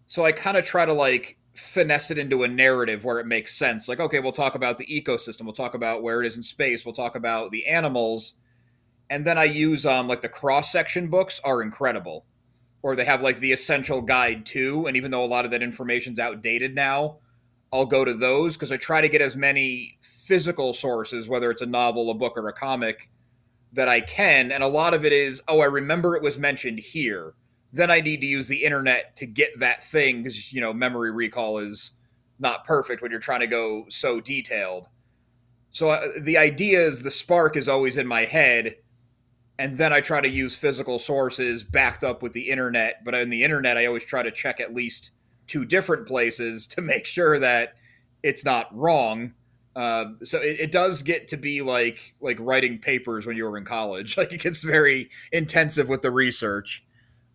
So I kind of try to like finesse it into a narrative where it makes sense. Like, okay, we'll talk about the ecosystem. We'll talk about where it is in space. We'll talk about the animals. And then I use like the cross-section books are incredible. Or they have like the essential guide too. And even though a lot of that information's outdated now, I'll go to those because I try to get as many physical sources, whether it's a novel, a book, or a comic, that I can. And a lot of it is, I remember it was mentioned here. Then I need to use the internet to get that thing because, memory recall is not perfect when you're trying to go so detailed. So the idea is the spark is always in my head, and then I try to use physical sources backed up with the internet. But in the internet, I always try to check at least 2 different places to make sure that it's not wrong. So it does get to be like writing papers when you were in college. Like, it gets very intensive with the research.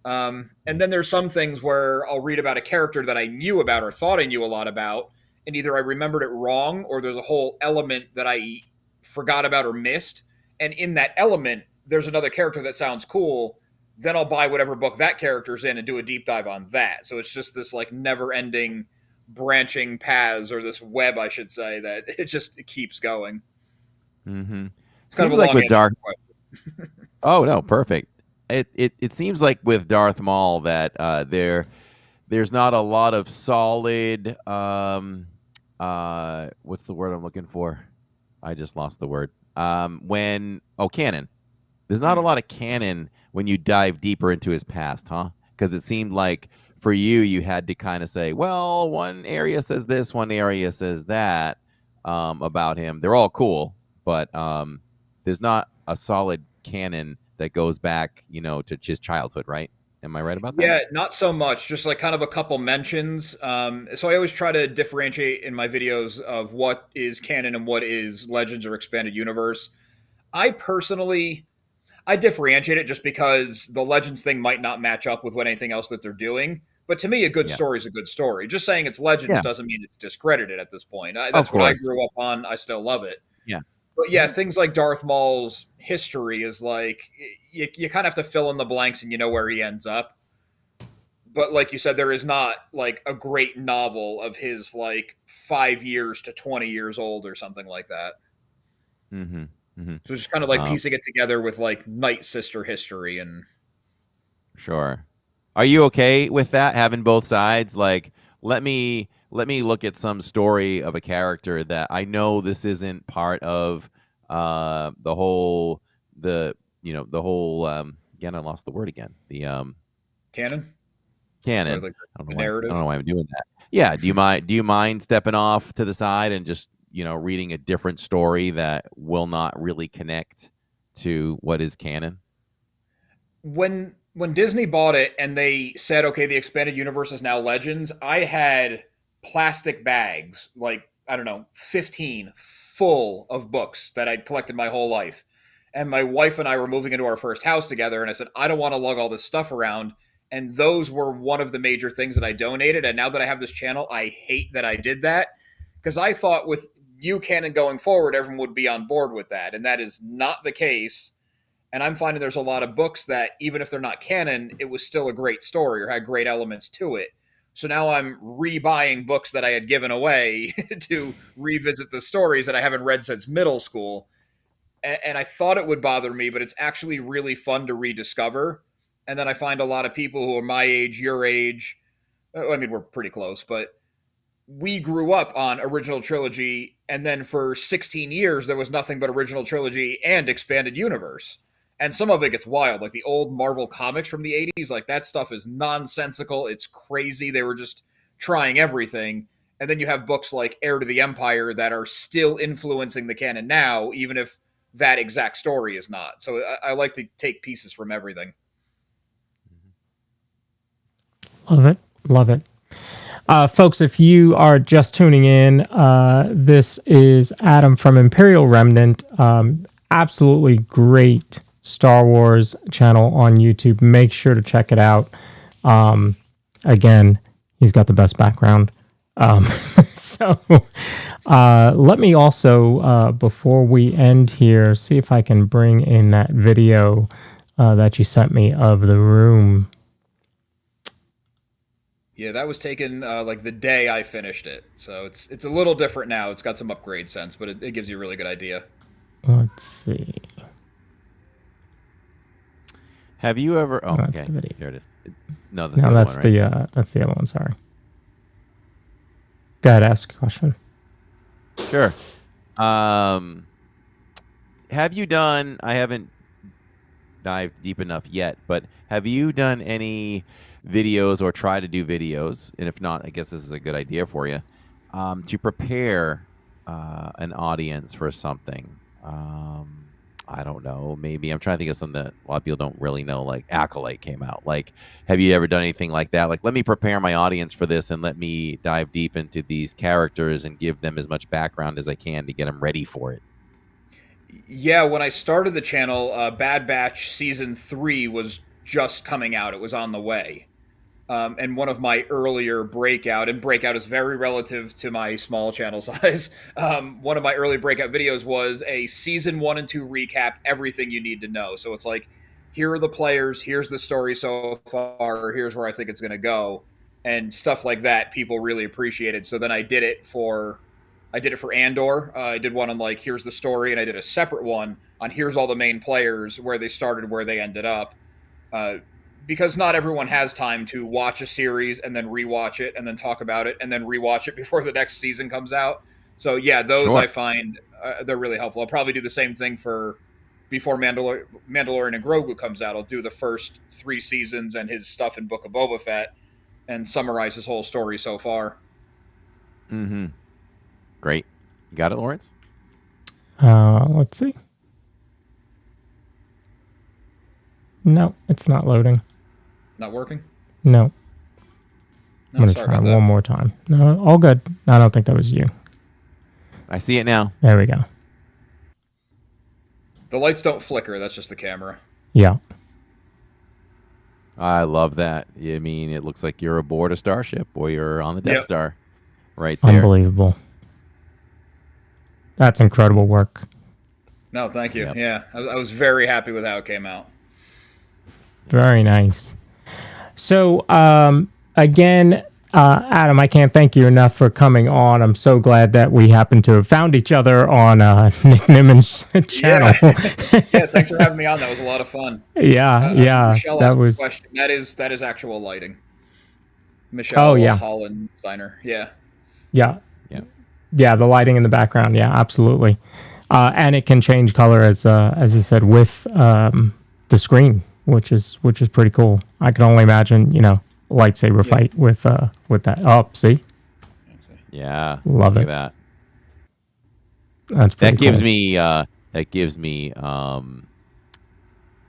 And then there's some things where I'll read about a character that I knew about or thought I knew a lot about, and either I remembered it wrong or there's a whole element that I forgot about or missed. And in that element, there's another character that sounds cool, then I'll buy whatever book that character's in and do a deep dive on that. So it's just this like never ending branching paths, or this web, I should say, that it keeps going. Mm-hmm. It's kind Seems of a like long with answer Dark. question. Oh no, perfect. It seems like with Darth Maul that there's not a lot of solid what's the word I'm looking for? I just lost the word. Canon. There's not a lot of canon when you dive deeper into his past, huh? Because it seemed like for you had to kind of say, well, one area says this, one area says that about him. They're all cool, but there's not a solid canon that goes back, to his childhood, right? Am I right about that? Yeah, not so much. Just like kind of a couple mentions. So I always try to differentiate in my videos of what is canon and what is Legends or Expanded Universe. I personally, I differentiate it just because the Legends thing might not match up with what anything else that they're doing. But to me, a good Yeah. story is a good story. Just saying it's Legends Yeah. doesn't mean it's discredited at this point. Of That's what I course. grew up on. I still love it. Yeah. But yeah, things like Darth Maul's history is like, you kind of have to fill in the blanks and you know where he ends up. But like you said, there is not like a great novel of his like 5 years to 20 years old or something like that. Mm-hmm. Mm-hmm. So it's just kind of like piecing it together with like Night Sister history. And Sure. Are you okay with that, having both sides? Like, let me look at some story of a character that I know this isn't part of the whole again, I lost the word again. The canon. canon. Like I don't the know why, I narrative. don't know why I'm doing that. Yeah. Do you mind stepping off to the side and just, reading a different story that will not really connect to what is canon? When Disney bought it and they said, okay, the expanded universe is now Legends, I had plastic bags, like, I don't know, 15 full of books that I'd collected my whole life. And my wife and I were moving into our first house together, and I said, I don't want to lug all this stuff around. And those were one of the major things that I donated. And now that I have this channel, I hate that I did that, because I thought with canon going forward, everyone would be on board with that. And that is not the case. And I'm finding there's a lot of books that, even if they're not canon, it was still a great story or had great elements to it. So now I'm rebuying books that I had given away to revisit the stories that I haven't read since middle school. And I thought it would bother me, but it's actually really fun to rediscover. And then I find a lot of people who are my age, your age. I mean, we're pretty close, but we grew up on original trilogy. And then for 16 years, there was nothing but original trilogy and expanded universe. And some of it gets wild, like the old Marvel comics from the 80s. Like, that stuff is nonsensical. It's crazy. They were just trying everything. And then you have books like Heir to the Empire that are still influencing the canon now, even if that exact story is not. So I like to take pieces from everything. Love it. Love it. Folks, if you are just tuning in, this is Adam from Imperial Remnant. Absolutely great Star Wars channel on YouTube. Make sure to check it out. Again, he's got the best background. So let me also, before we end here, see if I can bring in that video that you sent me of the room. Yeah, that was taken like the day I finished it. So it's a little different now. It's got some upgrade sense, but it gives you a really good idea. Let's see. Have you ever? Oh, That's okay. the video. There it is. No, No, that's one, right? that's the other one. Sorry. Go ahead, ask a question. Sure. Have you done? I haven't dived deep enough yet, but have you done any videos or try to do videos? And if not, I guess this is a good idea for you to prepare an audience for something. I don't know. Maybe I'm trying to think of something that a lot of people don't really know. Like Acolyte came out. Like, have you ever done anything like that? Like, let me prepare my audience for this and let me dive deep into these characters and give them as much background as I can to get them ready for it. Yeah, when I started the channel, Bad Batch Season 3 was just coming out. It was on the way. And one of my earlier breakout, and breakout is very relative to my small channel size. One of my early breakout videos was a season 1 and 2 recap, everything you need to know. So it's like, here are the players, here's the story so far, here's where I think it's going to go, and stuff like that. People really appreciated. So then I did it for Andor. I did one on like, here's the story, and I did a separate one on here's all the main players, where they started, where they ended up. Because not everyone has time to watch a series and then rewatch it and then talk about it and then rewatch it before the next season comes out. So yeah, those Sure. I find they're really helpful. I'll probably do the same thing for before Mandalorian and Grogu comes out. I'll do the first 3 seasons and his stuff in Book of Boba Fett and summarize his whole story so far. Mm-hmm. Great. You got it, Lawrence? Let's see. No, it's not loading. Not working? No. I'm No, going to sorry try about that. one more time. No, all good. I don't think that was you. I see it now. There we go. The lights don't flicker. That's just the camera. Yeah. I love that. I mean, it looks like you're aboard a starship or you're on the Death Yep. Star right there. Unbelievable. That's incredible work. No, thank you. Yep. Yeah, I was very happy with how it came out. Very nice. So, again, Adam, I can't thank you enough for coming on. I'm so glad that we happened to have found each other on Nick Nimon's channel. Yeah, thanks for having me on. That was a lot of fun. Yeah. Michelle That asked a was. question. That is actual lighting. Michelle Oh, yeah. Hollensteiner. Yeah. Yeah. Yeah. Yeah, the lighting in the background. Yeah, absolutely. And it can change color as you said with the screen, which is pretty cool. I can only imagine, lightsaber fight with that. Oh, see, Yeah. Love Look it. at that. That's pretty That gives cool. me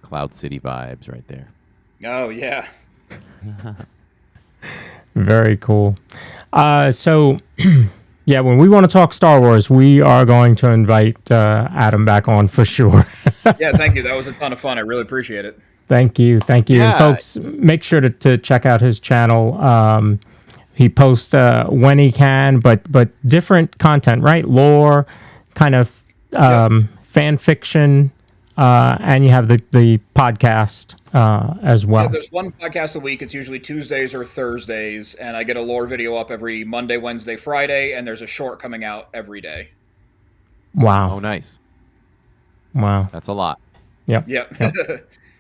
Cloud City vibes right there. Oh yeah. Very cool. So, yeah, when we want to talk Star Wars, we are going to invite Adam back on for sure. Yeah, thank you. That was a ton of fun. I really appreciate it. Thank you. Yeah. And folks, make sure to check out his channel. He posts when he can, but different content, right? Lore, kind of fan fiction, and you have the podcast as well. Yeah, there's one podcast a week. It's usually Tuesdays or Thursdays, and I get a lore video up every Monday, Wednesday, Friday, and there's a short coming out every day. Oh, Wow. nice. Wow. That's a lot. Yep. Yep.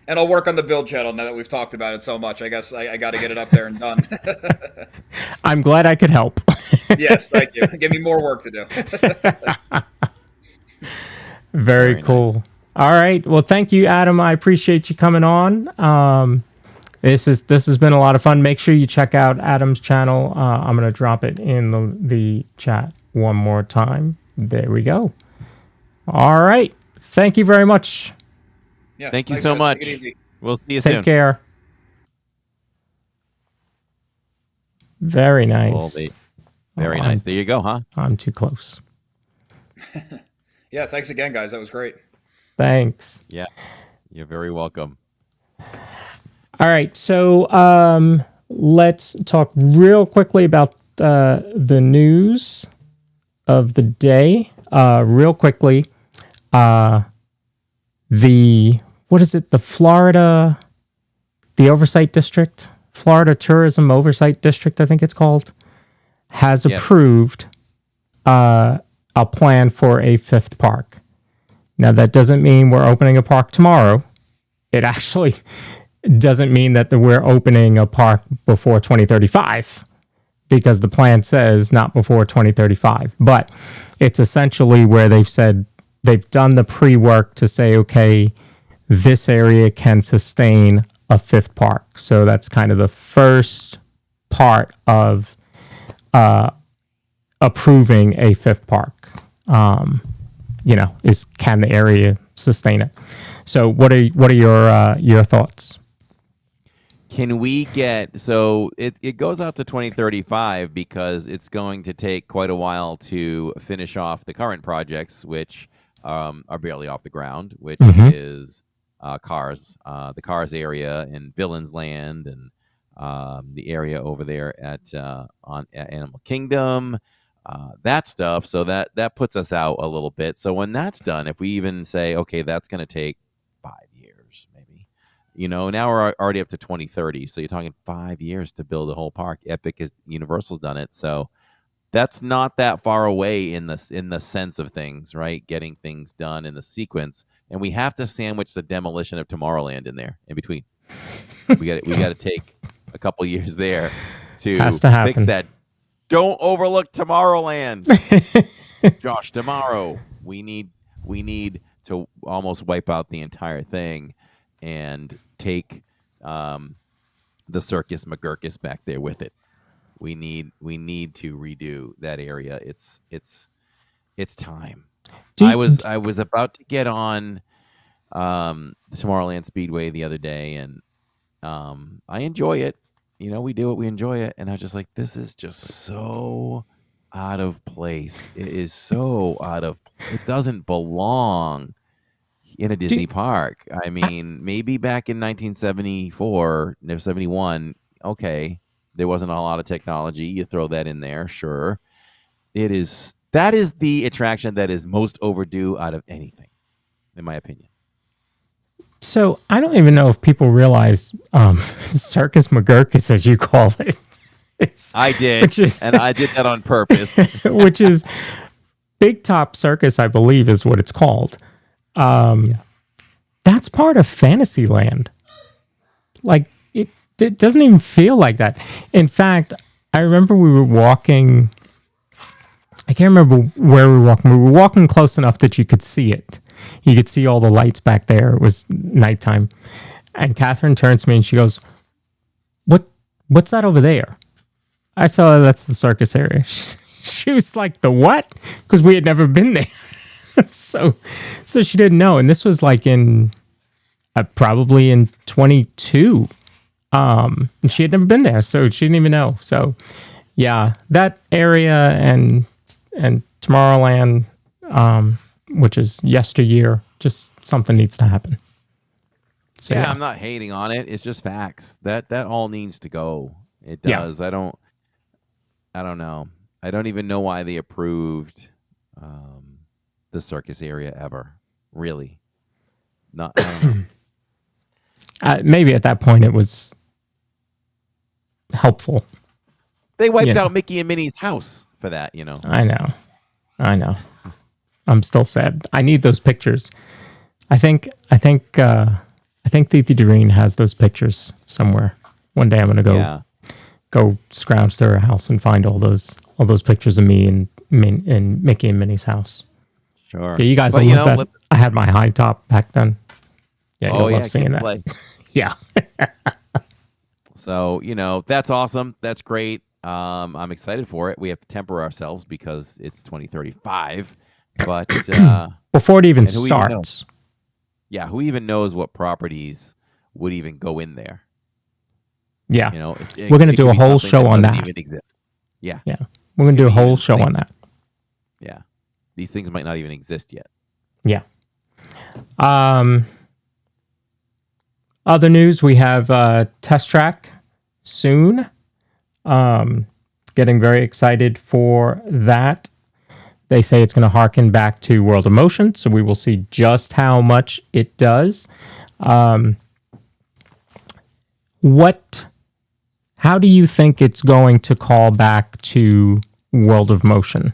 And I'll work on the build channel now that we've talked about it so much. I guess I got to get it up there and done. I'm glad I could help. Yes, thank you. Give me more work to do. Very cool. nice. All right. Well, thank you, Adam. I appreciate you coming on. This has been a lot of fun. Make sure you check out Adam's channel. I'm going to drop it in the chat one more time. There we go. All right. Thank you very much. Yeah, Thank you thanks, so guys. much. Take it easy. We'll see you Take soon. care. Very nice. Well, very nice. There you go, huh? I'm too close. Yeah, thanks again, guys. That was great. Thanks. Yeah. You're very welcome. All right, so let's talk real quickly about the news of the day. Real quickly, the Oversight District, Florida Tourism Oversight District, I think it's called, has Yes. approved a plan for a 5th park. Now, that doesn't mean we're opening a park tomorrow. It actually doesn't mean that we're opening a park before 2035, because the plan says not before 2035. But it's essentially where they've said they've done the pre-work to say, okay, this area can sustain a 5th park. So that's kind of the first part of approving a 5th park. Is can the area sustain it? So what are your thoughts? Can we get, so it goes out to 2035 because it's going to take quite a while to finish off the current projects, which are barely off the ground, which is Cars, the Cars area in Villains Land and the area over there at Animal Kingdom, that stuff. So that puts us out a little bit. So when that's done, if we even say, okay, that's going to take 5 years, maybe, now we're already up to 2030. So you're talking 5 years to build a whole park. Epic is Universal's done it. So that's not that far away in the sense of things, right? Getting things done in the sequence, and we have to sandwich the demolition of Tomorrowland in there in between. We got to take a couple years there to Has to happen. fix that. Don't overlook Tomorrowland, Josh. Tomorrow we need to almost wipe out the entire thing and take the Circus McGurkus back there with it. We need to redo that area. It's time. I was about to get on Tomorrowland Speedway the other day, and I enjoy it. We do it. We enjoy it, and I was just like, this is just so out of place. It is so out of. It doesn't belong in a Disney park. I mean, maybe back in 1974, 71. Okay. There wasn't a lot of technology. You throw that in there, sure. That is the attraction that is most overdue out of anything, in my opinion. So I don't even know if people realize Circus McGurkus, as you call it. I did, and I did that on purpose. Which is Big Top Circus, I believe, is what it's called. That's part of Fantasyland. Like, it doesn't even feel like that. In fact, I remember we were walking. I can't remember where we were walking. We were walking close enough that you could see it. You could see all the lights back there. It was nighttime. And Catherine turns to me and she goes, What's that over there? I saw that's the circus area. She was like, the what? Because we had never been there. So she didn't know. And this was like in probably in 22. And she had never been there, so she didn't even know. So, yeah, that area and Tomorrowland, which is yesteryear, just something needs to happen. So, yeah, I'm not hating on it. It's just facts. That all needs to go. It does. Yeah. I don't know. I don't even know why they approved the circus area ever. Really, not. I don't know. Maybe at that point it was helpful. They wiped out Mickey and Minnie's house for that, I know. I'm still sad. I need those pictures. I think Titi Doreen has those pictures somewhere. One day I'm gonna go scrounge through her house and find all those pictures of me and Mickey and Minnie's house. Sure. Yeah, you guys will love that. I had my high top back then. Yeah, you'll love seeing that. Yeah. So, that's awesome. That's great. I'm excited for it. We have to temper ourselves because it's 2035. But before it even starts. Yeah, who even knows what properties would even go in there? Yeah. We're going to do a whole show on that. Even exist. Yeah. Yeah. We're going to do a whole show on that. Yeah. These things might not even exist yet. Yeah. Other news, we have Test Track soon. Getting very excited for that. They say it's going to harken back to World of Motion, so we will see just how much it does. How do you think it's going to call back to World of Motion?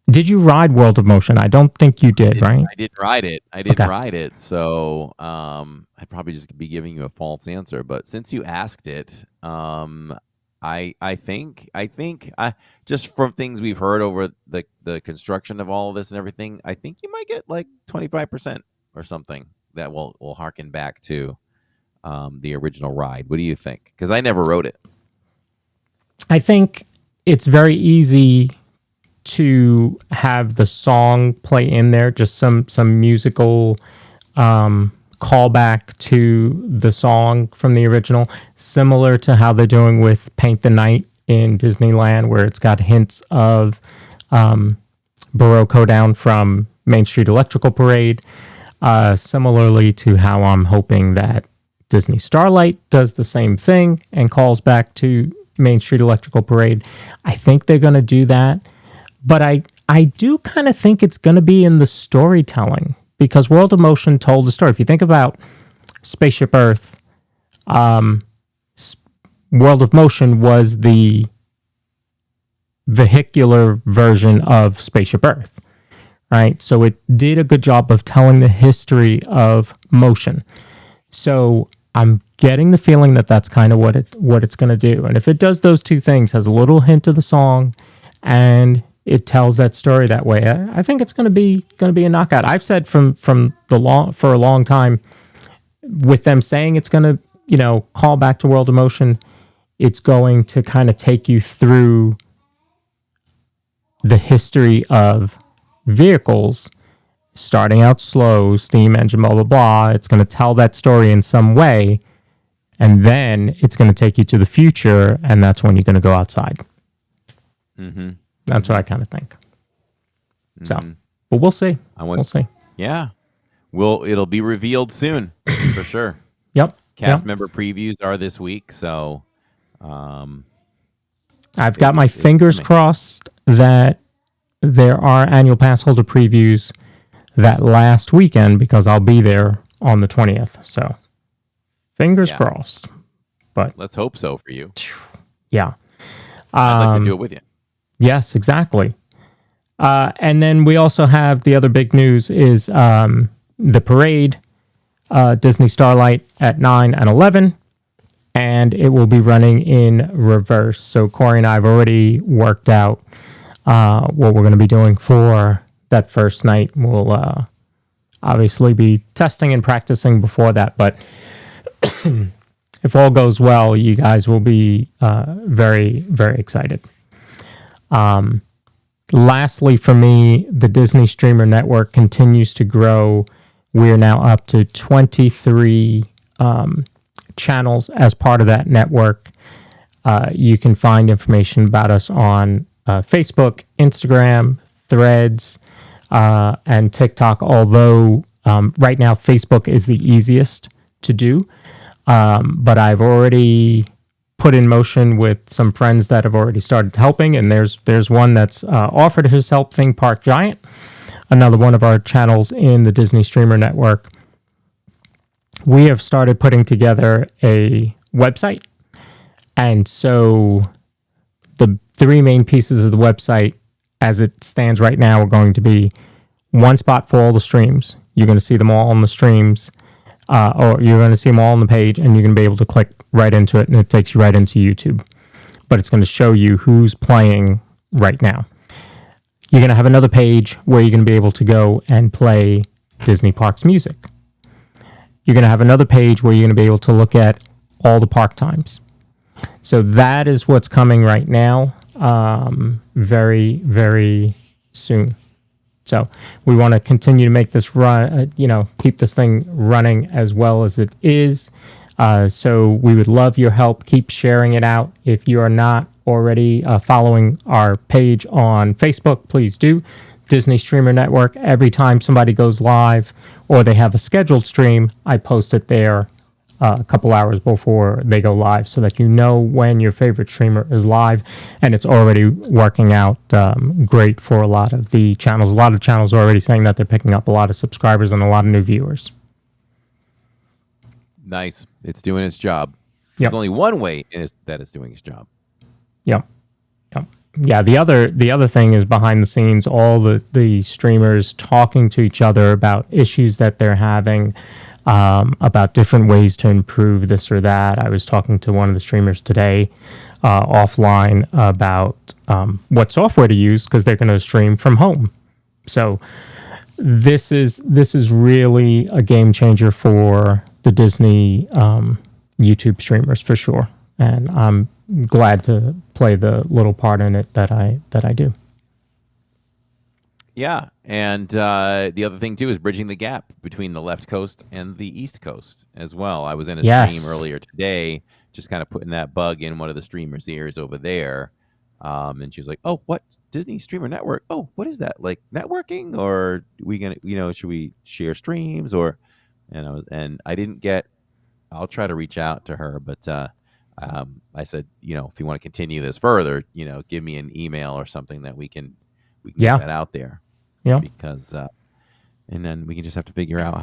Did you ride World of Motion? I don't think you did, right? I didn't ride it. Ride it. So I'd probably just be giving you a false answer. But since you asked it, I think just from things we've heard over the construction of all of this and everything, I think you might get like 25% or something that will harken back to the original ride. What do you think? Because I never rode it. I think it's very easy to have the song play in there, just some musical callback to the song from the original, similar to how they're doing with Paint the Night in Disneyland, where it's got hints of Baroque Down from Main Street Electrical Parade, similarly to how I'm hoping that Disney Starlight does the same thing and calls back to Main Street Electrical Parade. I think they're going to do that. But I do kind of think it's going to be in the storytelling, because World of Motion told the story. If you think about Spaceship Earth, World of Motion was the vehicular version of Spaceship Earth, right? So it did a good job of telling the history of motion. So I'm getting the feeling that that's kind of what it's going to do. And if it does those two things, has a little hint of the song, and it tells that story that way, I think it's going to be a knockout. I've said for a long time, with them saying it's going to, call back to World of Motion, it's going to kind of take you through the history of vehicles, starting out slow, steam engine, blah, blah, blah. It's going to tell that story in some way, and then it's going to take you to the future, and that's when you're going to go outside. Mm-hmm. That's what I kind of think. So, Mm-hmm. but we'll see. We'll see. Yeah. It'll be revealed soon, for sure. Yep. Cast member previews are this week, so I've got my fingers crossed that there are annual pass holder previews that last weekend, because I'll be there on the 20th. So fingers crossed. But let's hope so for you. Yeah. I'd like to do it with you. Yes, exactly. And then we also have the other big news is the parade, Disney Starlight at 9 and 11. And it will be running in reverse. So Corey and I have already worked out what we're going to be doing for that first night. We'll obviously be testing and practicing before that. But if all goes well, you guys will be very, very excited. Lastly, for me, the Disney Streamer Network continues to grow. We're now up to 23 channels as part of that network. You can find information about us on Facebook, Instagram, Threads, and TikTok, although right now Facebook is the easiest to do. But I've already put in motion with some friends that have already started helping, and there's one that's offered his help, Thing Park Giant, another one of our channels in the Disney Streamer Network. We have started putting together a website, and so the three main pieces of the website as it stands right now are going to be one spot for all the streams. You're going to see them all on the streams, or you're going to see them all on the page, and you're going to be able to click right into it, and it takes you right into YouTube. But it's going to show you who's playing right now. You're going to have another page where you're going to be able to go and play Disney Parks music. You're going to have another page where you're going to be able to look at all the park times. So that is what's coming right now, very, very soon. So we want to continue to make this run, keep this thing running as well as it is. So we would love your help. Keep sharing it out. If you are not already following our page on Facebook, please do. Disney Streamer Network. Every time somebody goes live or they have a scheduled stream, I post it there a couple hours before they go live so that you know when your favorite streamer is live. And it's already working out great for a lot of the channels. A lot of channels are already saying that they're picking up a lot of subscribers and a lot of new viewers. Nice. It's doing its job. Yep. There's only one way that it's doing its job. Yep. Yeah, the other thing is behind the scenes, all the streamers talking to each other about issues that they're having, about different ways to improve this or that. I was talking to one of the streamers today offline about what software to use because they're going to stream from home. So this is really a game changer for the Disney YouTube streamers for sure, and I'm glad to play the little part in it that I do. Yeah, and the other thing too is bridging the gap between the left coast and the east coast as well. I was in a stream earlier today, just kind of putting that bug in one of the streamers' ears over there, and she was like, "Oh, what Disney Streamer Network? Oh, what is that? Like networking, or we gonna, should we share streams or?" And I didn't get I'll try to reach out to her. But I said, if you want to continue this further, give me an email or something that we can Yeah. get that out there, Yeah. because and then we can just have to figure out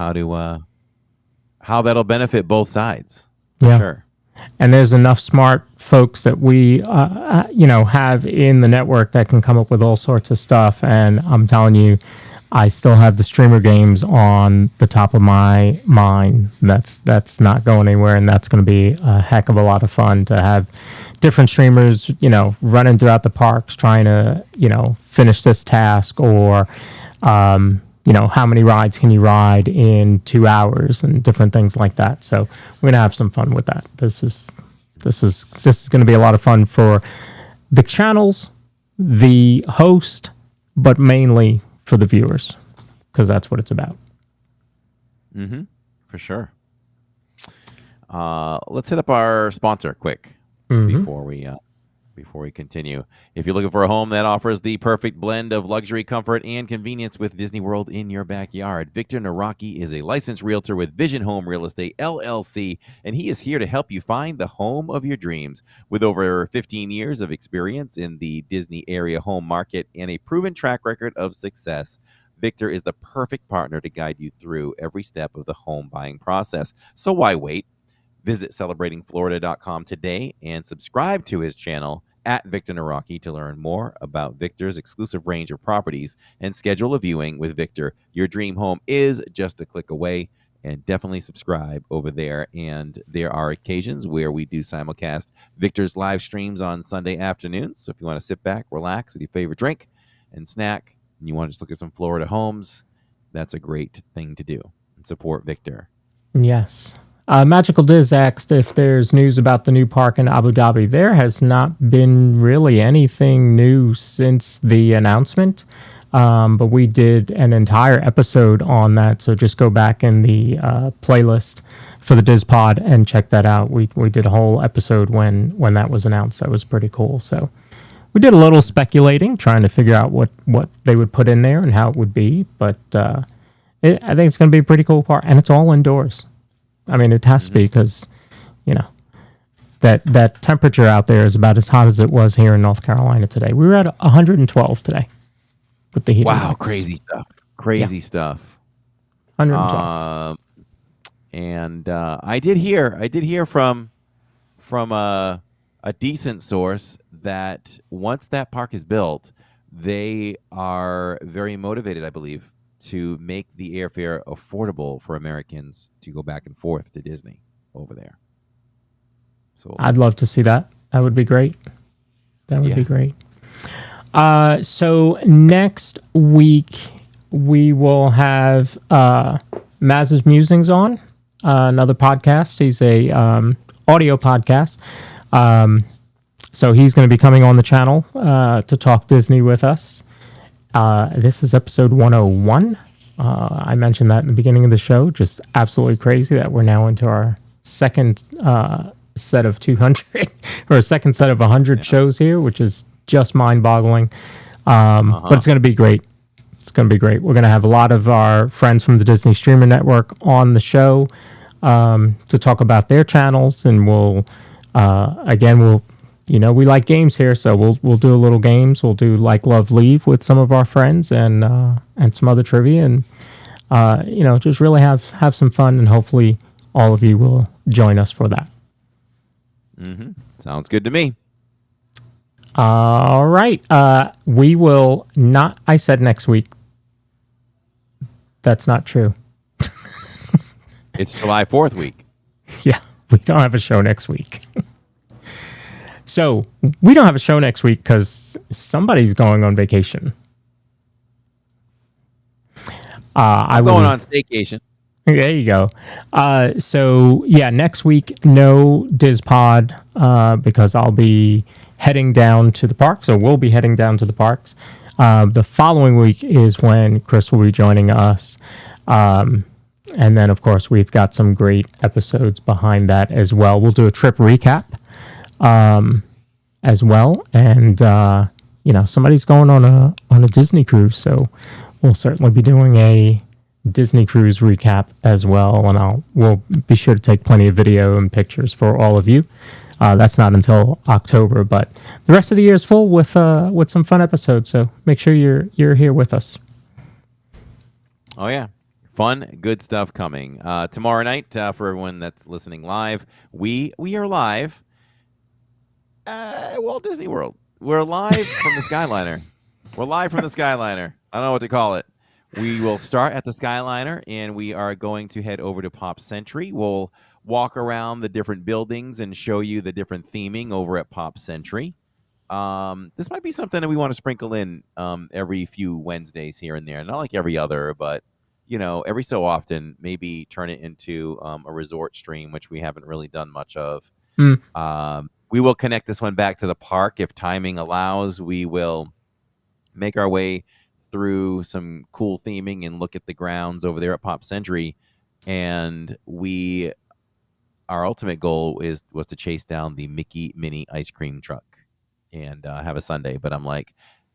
how that'll benefit both sides. For Yeah. sure. And there's enough smart folks that we, have in the network that can come up with all sorts of stuff. And I'm telling you, I still have the streamer games on the top of my mind. That's not going anywhere, and that's going to be a heck of a lot of fun to have different streamers, running throughout the parks trying to, finish this task, or how many rides can you ride in 2 hours, and different things like that. So we're gonna have some fun with that. This is going to be a lot of fun for the channels, the host, but mainly for the viewers, because that's what it's about. For sure. Let's hit up our sponsor quick before we continue. If you're looking for a home that offers the perfect blend of luxury, comfort, and convenience with Disney World in your backyard, Victor Naraki is a licensed realtor with Vision Home Real Estate, LLC, and he is here to help you find the home of your dreams. With over 15 years of experience in the Disney area home market and a proven track record of success, Victor is the perfect partner to guide you through every step of the home buying process. So why wait? Visit celebratingflorida.com today and subscribe to his channel at Victor Naraki to learn more about Victor's exclusive range of properties and schedule a viewing with Victor. Your dream home is just a click away, and definitely subscribe over there. And there are occasions where we do simulcast Victor's live streams on Sunday afternoons. So if you want to sit back, relax with your favorite drink and snack, and you want to just look at some Florida homes, that's a great thing to do and support Victor. Yes. Magical Diz asked if there's news about the new park in Abu Dhabi. There has not been really anything new since the announcement, but we did an entire episode on that, so just go back in the playlist for the DIZPod and check that out. We did a whole episode when that was announced. That was pretty cool. So we did a little speculating, trying to figure out what they would put in there and how it would be, but I think it's going to be a pretty cool park, and it's all indoors. I mean, it has to be, because, that temperature out there is about as hot as it was here in North Carolina today. We were at 112 today with the heat. Wow, crazy stuff. Crazy stuff. 112. And I did hear from a decent source that once that park is built, they are very motivated, I believe, to make the airfare affordable for Americans to go back and forth to Disney over there. So I'd love to see that. That would be great. That would be great. So next week we will have Maz's Musings on, another podcast. He's a audio podcast. So he's going to be coming on the channel to talk Disney with us. This is episode 101. I mentioned that in the beginning of the show. Just absolutely crazy that we're now into our second set of 200 or a second set of 100 shows here, which is just mind-boggling. But it's going to be great. It's going to be great. We're going to have a lot of our friends from the Disney Streamer Network on the show to talk about their channels, and we'll we like games here, so we'll do a little games. We'll do Like, Love, Leave with some of our friends, and some other trivia, and just really have some fun, and hopefully all of you will join us for that. Sounds good to me. All right. We will not. I said next week. That's not true. It's July 4th week. Yeah, we don't have a show next week. So we don't have a show next week because somebody's going on vacation. I'm going on staycation. There you go. So yeah, next week no DIZPod because I'll be heading down to the parks, or we'll be heading down to the parks. The following week is when Chris will be joining us. And then, of course, we've got some great episodes behind that as well. We'll do a trip recap as well. And, somebody's going on a Disney cruise, so we'll certainly be doing a Disney Cruise recap as well, and we'll be sure to take plenty of video and pictures for all of you. That's not until October, but the rest of the year is full with some fun episodes. So make sure you're here with us. Oh yeah, fun, good stuff coming tomorrow night for everyone that's listening live. We are live at Walt Disney World. We're live from the Skyliner. We're live from the Skyliner. I don't know what to call it. We will start at the Skyliner, and we are going to head over to Pop Century. We'll walk around the different buildings and show you the different theming over at Pop Century. This might be something that we want to sprinkle in every few Wednesdays here and there. Not like every other, but, every so often, maybe turn it into a resort stream, which we haven't really done much of. We will connect this one back to the park. If timing allows, we will make our way through some cool theming and look at the grounds over there at Pop Century. And our ultimate goal was to chase down the Mickey Mini ice cream truck and have a sundae. But I'm like,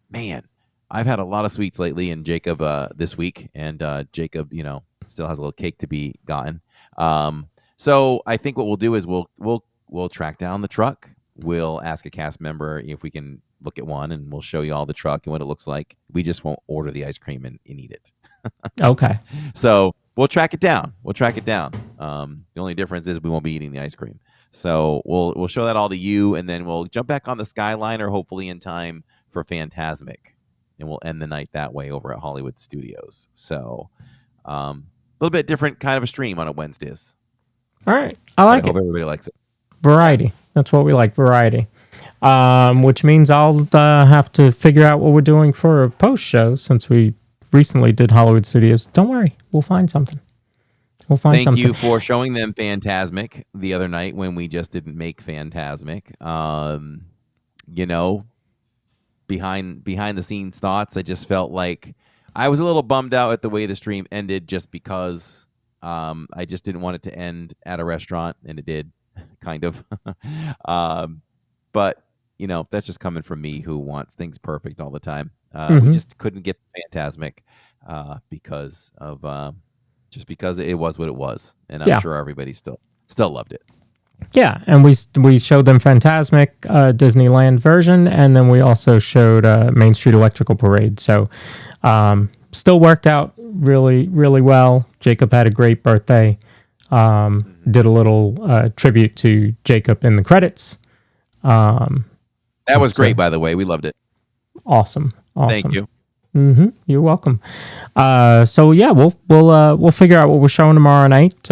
man, I've had a lot of sweets lately, and Jacob this week, and Jacob, still has a little cake to be gotten. So I think what we'll do is we'll track down the truck. We'll ask a cast member if we can look at one, and we'll show you all the truck and what it looks like. We just won't order the ice cream and eat it. Okay. So we'll track it down. The only difference is we won't be eating the ice cream. So we'll show that all to you, and then we'll jump back on the Skyliner, hopefully in time for Fantasmic, and we'll end the night that way over at Hollywood Studios. So a little bit different kind of a stream on a Wednesdays. All right. I like I hope it. everybody likes it. Variety. That's what we like, variety. Which means I'll have to figure out what we're doing for a post show since we recently did Hollywood Studios. Don't worry. We'll find something. Thank you for showing them Fantasmic the other night when we just didn't make Fantasmic. Behind the scenes thoughts, I just felt like I was a little bummed out at the way the stream ended just because I just didn't want it to end at a restaurant, and it did, kind of. But, that's just coming from me who wants things perfect all the time. We just couldn't get Fantasmic because it was what it was. And I'm sure everybody still loved it. Yeah, and we showed them Fantasmic Disneyland version, and then we also showed Main Street Electrical Parade. So still worked out really, really well. Jacob had a great birthday. Did a little tribute to Jacob in the credits. That was great, by the way. We loved it. Awesome. Thank you. You're welcome. So yeah, we'll figure out what we're showing tomorrow night.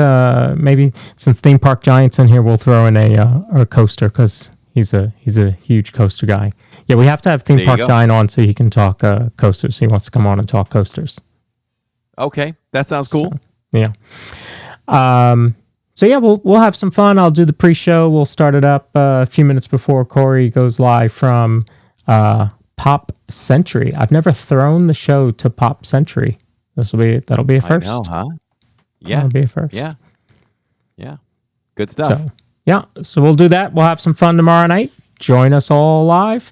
Maybe since Theme Park Giant's in here, we'll throw in a coaster because he's a huge coaster guy. Yeah, we have to have Theme Park Giant on so he can talk coasters. He wants to come on and talk coasters. Okay, that sounds cool. So, yeah. So yeah, we'll have some fun. I'll do the pre-show. We'll start it up a few minutes before Corey goes live from Pop Century. I've never thrown the show to Pop Century. That'll be a first. I know, huh? Yeah, that'll be a first. Yeah. Good stuff. So we'll do that. We'll have some fun tomorrow night. Join us all live.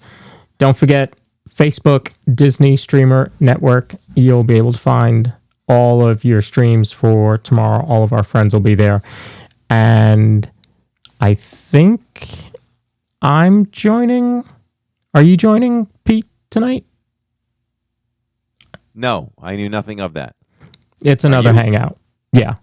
Don't forget Facebook Disney Streamer Network. You'll be able to find all of your streams for tomorrow. All of our friends will be there. And I think I'm joining. Are you joining, Pete, tonight? No, I knew nothing of that. It's another hangout. Yeah.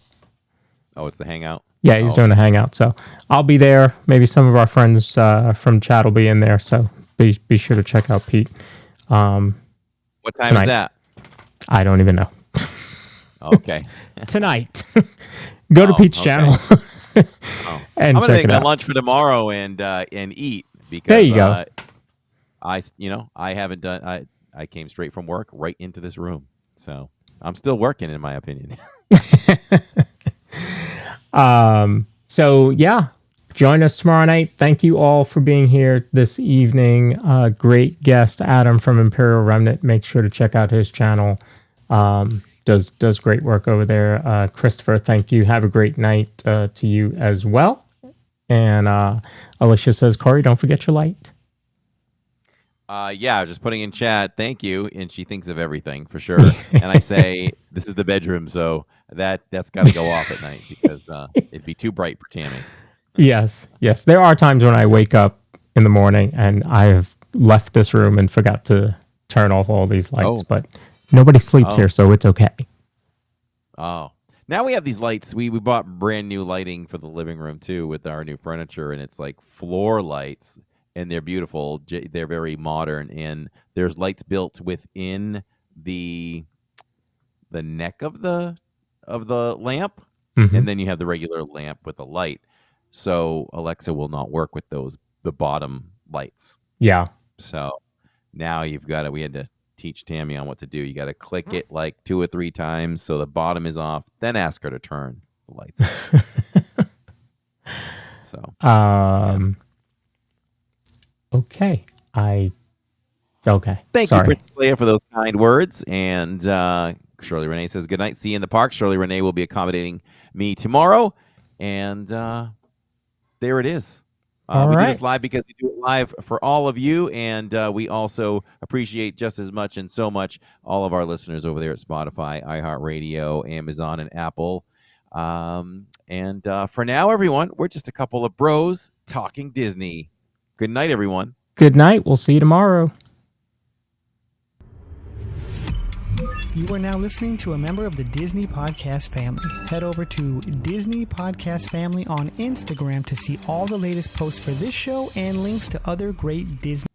Oh, it's the hangout? Yeah, he's doing a hangout. So I'll be there. Maybe some of our friends from chat will be in there. So be sure to check out Pete. What time tonight. is that? I don't even know. Okay. Tonight. Go to Pete's channel. And I'm gonna check make it my out. lunch for tomorrow and eat because There you go. I haven't done. I came straight from work right into this room, so I'm still working, in my opinion. So yeah, join us tomorrow night. Thank you all for being here this evening. Great guest Adam from Imperial Remnant. Make sure to check out his channel. Does great work over there. Christopher, thank you. Have a great night to you as well. And Alicia says, Corey, don't forget your light. Yeah, I was just putting in chat, thank you, and she thinks of everything for sure. And I say, this is the bedroom, so that's got to go off at night because it'd be too bright for Tammy. Yes. There are times when I wake up in the morning and I've left this room and forgot to turn off all these lights, but nobody sleeps here, so it's okay. Oh, now we have these lights. We bought brand new lighting for the living room too with our new furniture, and it's like floor lights. And they're beautiful. They're very modern, and there's lights built within the neck of the lamp, and then you have the regular lamp with the light. So Alexa will not work with the bottom lights. Yeah. So now we had to teach Tammy on what to do. You got to click it like 2 or 3 times so the bottom is off. Then ask her to turn the lights on. So. Okay. Thank Sorry. you, Princess Leia, for those kind words. And Shirley Renee says, good night. See you in the park. Shirley Renee will be accommodating me tomorrow. And there it is. We do this live because we do it live for all of you. And we also appreciate just as much and so much all of our listeners over there at Spotify, iHeartRadio, Amazon, and Apple. And for now, everyone, we're just a couple of bros talking Disney. Good night, everyone. Good night. We'll see you tomorrow. You are now listening to a member of the Disney Podcast family. Head over to Disney Podcast Family on Instagram to see all the latest posts for this show and links to other great Disney